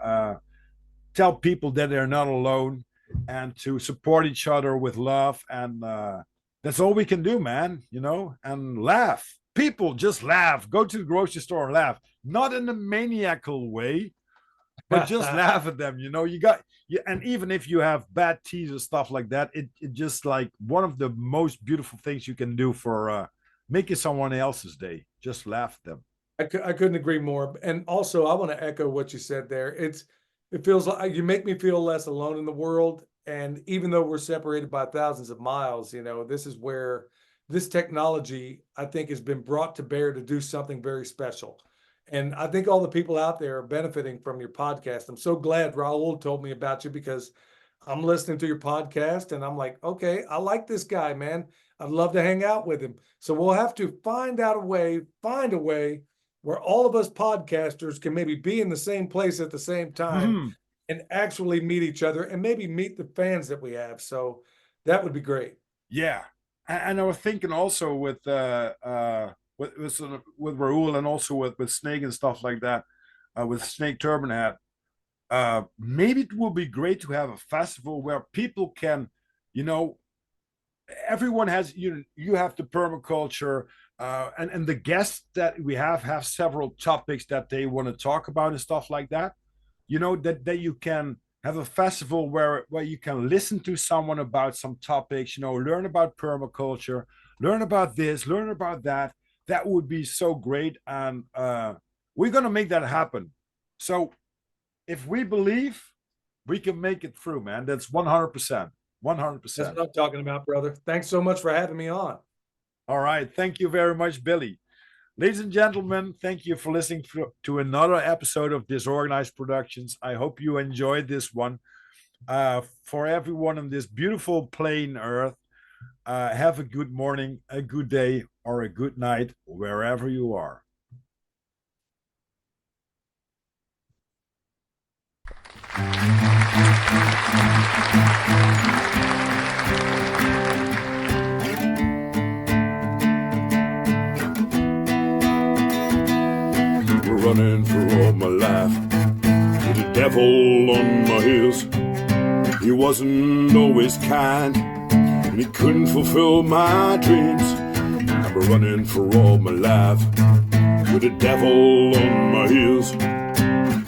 tell people that they're not alone, and to support each other with love. And that's all we can do, man, and laugh. People just laugh. Go to the grocery store and laugh. Not in a maniacal way, but just laugh at them. And even if you have bad teeth or stuff like that, it just like one of the most beautiful things you can do for making someone else's day. Just laugh at them. I couldn't agree more. And also, I want to echo what you said there. It feels like you make me feel less alone in the world. And even though we're separated by thousands of miles, this is where this technology, I think, has been brought to bear to do something very special. And I think all the people out there are benefiting from your podcast. I'm so glad Raul told me about you, because I'm listening to your podcast and I'm like, okay, I like this guy, man. I'd love to hang out with him. So we'll have to find a way where all of us podcasters can maybe be in the same place at the same time and actually meet each other, and maybe meet the fans that we have. So that would be great. Yeah. And I was thinking also with Raul, and also with Snake and stuff like that, with Snake Turban Hat. Maybe it will be great to have a festival where people can, everyone has, you have the permaculture, and the guests that we have several topics that they want to talk about and stuff like that. That you can have a festival where you can listen to someone about some topics, learn about permaculture, learn about this, learn about that. That would be so great. And we're going to make that happen. So if we believe, we can make it through, man. That's 100%. 100%. That's what I'm talking about, brother. Thanks so much for having me on. All right. Thank you very much, Billy. Ladies and gentlemen, thank you for listening to another episode of Disorganized Productions. I hope you enjoyed this one. For everyone on this beautiful plain earth, have a good morning, a good day, or a good night, wherever you are. Running for all my life with the devil on my heels. He wasn't always kind, and he couldn't fulfill my dreams. I'm running for all my life with the devil on my heels.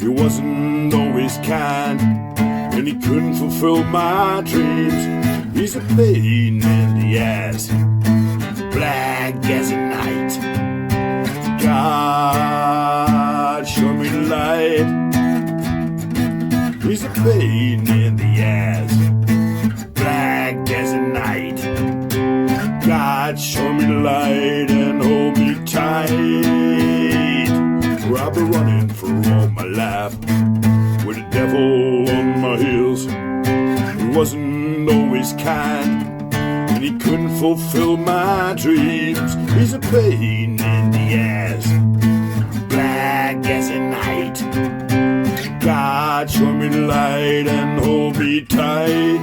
He wasn't always kind, and he couldn't fulfill my dreams. He's a pain in the ass, black as a night. God, show me the light. He's a pain in the ass, black as a night. God, show me the light and hold me tight. For I've been running for all my life with the devil on my heels. He wasn't always kind, and he couldn't fulfill my dreams. He's a pain in the ass, black as a night. God, show me the light and hold me tight.